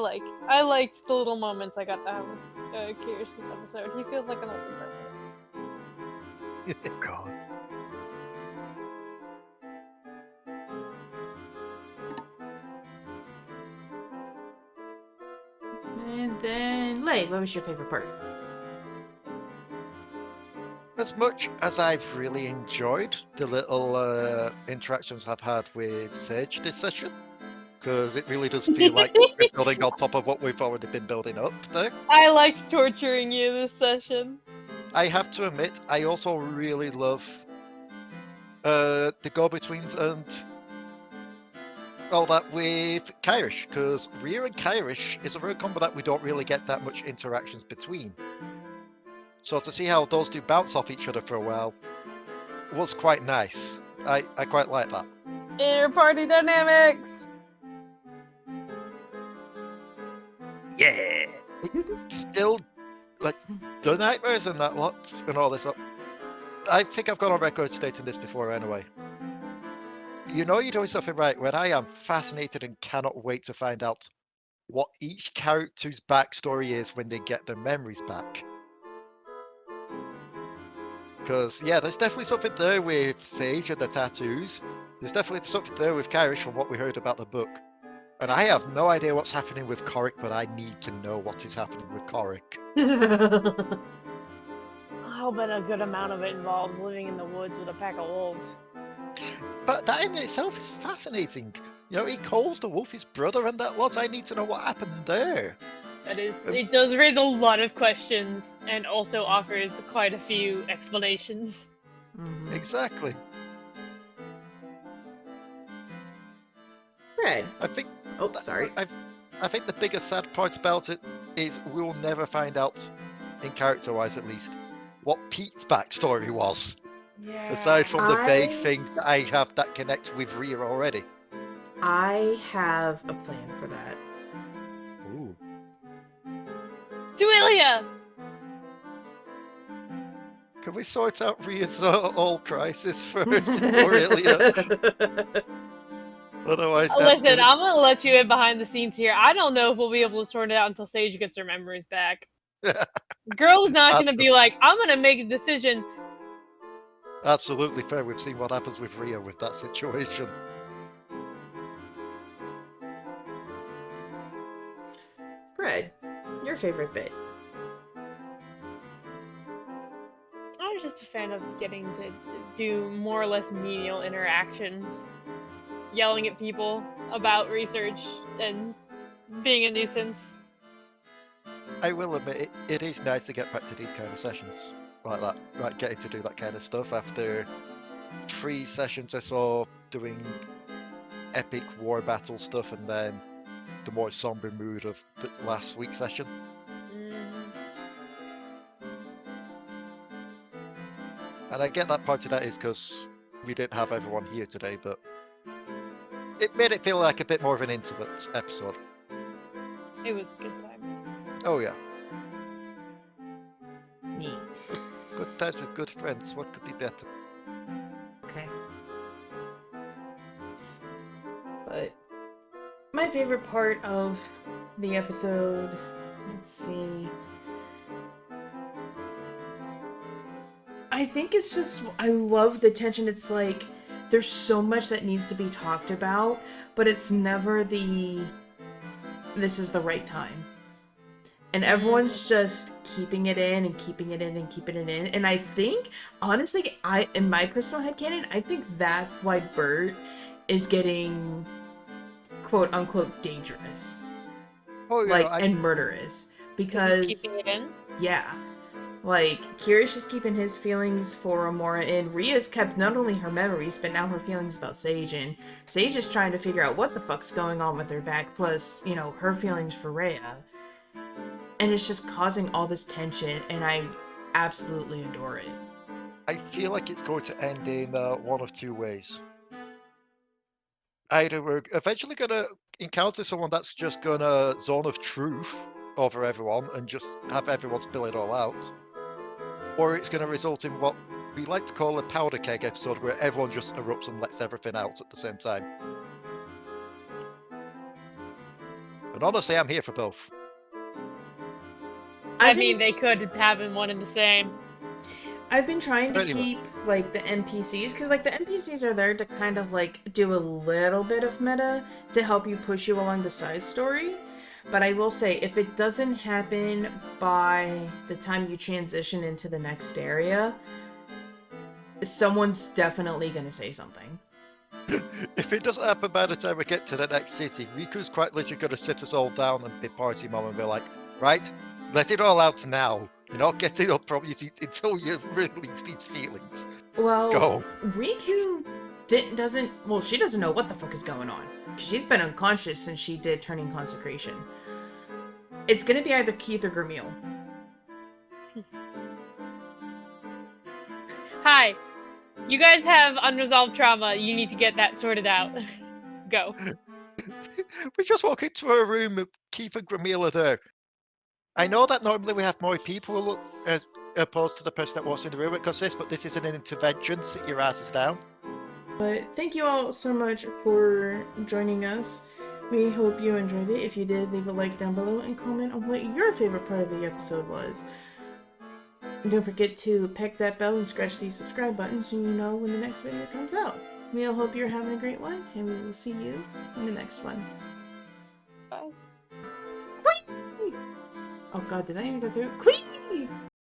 liked the little moments I got to have with Kyrish this episode. He feels like an open brother. God. And then, Leigh, what was your favorite part? As much as I've really enjoyed the little interactions I've had with Sage this session, because it really does feel like we're building on top of what we've already been building up there. I liked torturing you this session. I have to admit, I also really love the go-betweens and all that with Kyrish, because Rhea and Kyrish is a rare combo that we don't really get that much interactions between. So to see how those two bounce off each other for a while was quite nice. I quite like that. Inter-party dynamics! Yeah! Still, like, the nightmares and that lot and all this. I think I've gone on record stating this before anyway. You know you're doing something right when I am fascinated and cannot wait to find out what each character's backstory is when they get their memories back. Because, yeah, there's definitely something there with Sage and the tattoos. There's definitely something there with Kyrish from what we heard about the book. And I have no idea what's happening with Korik, but I need to know what is happening with Korik. I'll bet a good amount of it involves living in the woods with a pack of wolves. But that in itself is fascinating. You know, he calls the wolf his brother and that lot. I need to know what happened there. It does raise a lot of questions and also offers quite a few explanations. Mhm. Exactly. Fred. I think. Oh, sorry. I think the biggest sad part about it is we'll never find out, in character-wise at least, what Pete's backstory was. Yeah. Aside from the vague I- things that I have that connect with Rhea already. I have a plan for that. Ooh. Duilia! Can we sort out Rhea's all crisis first before Ilya? Otherwise, that's Listen, gonna... I'm gonna let you in behind the scenes here. I don't know if we'll be able to sort it out until Sage gets her memories back. Girl's not gonna be like, I'm gonna make a decision. Absolutely fair. We've seen what happens with Rhea with that situation. Fred, your favorite bit. I'm just a fan of getting to do more or less menial interactions. Yelling at people about research and being a nuisance. I will admit, it is nice to get back to these kind of sessions. Like that, like getting to do that kind of stuff after 3 sessions I saw doing epic war battle stuff and then the more somber mood of the last week's session. And I get that part of that is because we didn't have everyone here today, but it made it feel like a bit more of an intimate episode. It was a good time. Oh yeah, Me. good times with good friends. What could be better? Okay. But my favorite part of the episode, let's see. I think it's just, I love the tension. It's like, there's so much that needs to be talked about, but it's never this is the right time. And everyone's just keeping it in and keeping it in and keeping it in. And I think, honestly, in my personal headcanon, I think that's why Bert is getting quote unquote dangerous. Oh yeah, And murderous. Because, Just keeping it in. yeah. Like, Kyrish is keeping his feelings for Amora in. Rhea's kept not only her memories, but now her feelings about Sage. And Sage is trying to figure out what the fuck's going on with her back, plus, you know, her feelings for Rhea. And it's just causing all this tension, and I absolutely adore it. I feel like it's going to end in one of 2 ways. Either we're eventually going to encounter someone that's just going to zone of truth over everyone and just have everyone spill it all out, or it's going to result in what we like to call a powder keg episode where everyone just erupts and lets everything out at the same time. And honestly, I'm here for both. I mean, they could have been one and the same. I've been trying to Anyway. keep, like, the NPCs, because, like, the NPCs are there to kind of, like, do a little bit of meta to help you push you along the side story. But I will say, if it doesn't happen by the time you transition into the next area, someone's definitely going to say something. If it doesn't happen by the time we get to the next city, Riku's quite literally going to sit us all down and be party mom and be like, right, let it all out now. You're not getting up from your seats until you've released these feelings. Well, Go. Riku she doesn't know what the fuck is going on. Because she's been unconscious since she did Turning Consecration. It's gonna be either Keith or Gramil. Hi. You guys have unresolved trauma. You need to get that sorted out. Go. We just walk into a room, Keith and Gramil are there. I know that normally we have more people as opposed to the person that walks in the room because but this isn't an intervention. Sit your asses down. But thank you all so much for joining us. We hope you enjoyed it. If you did, leave a like down below and comment on what your favorite part of the episode was. And don't forget to peck that bell and scratch the subscribe button so you know when the next video comes out. We all hope you're having a great one, and we will see you in the next one. Bye. Oh god, did I even go through? Queen!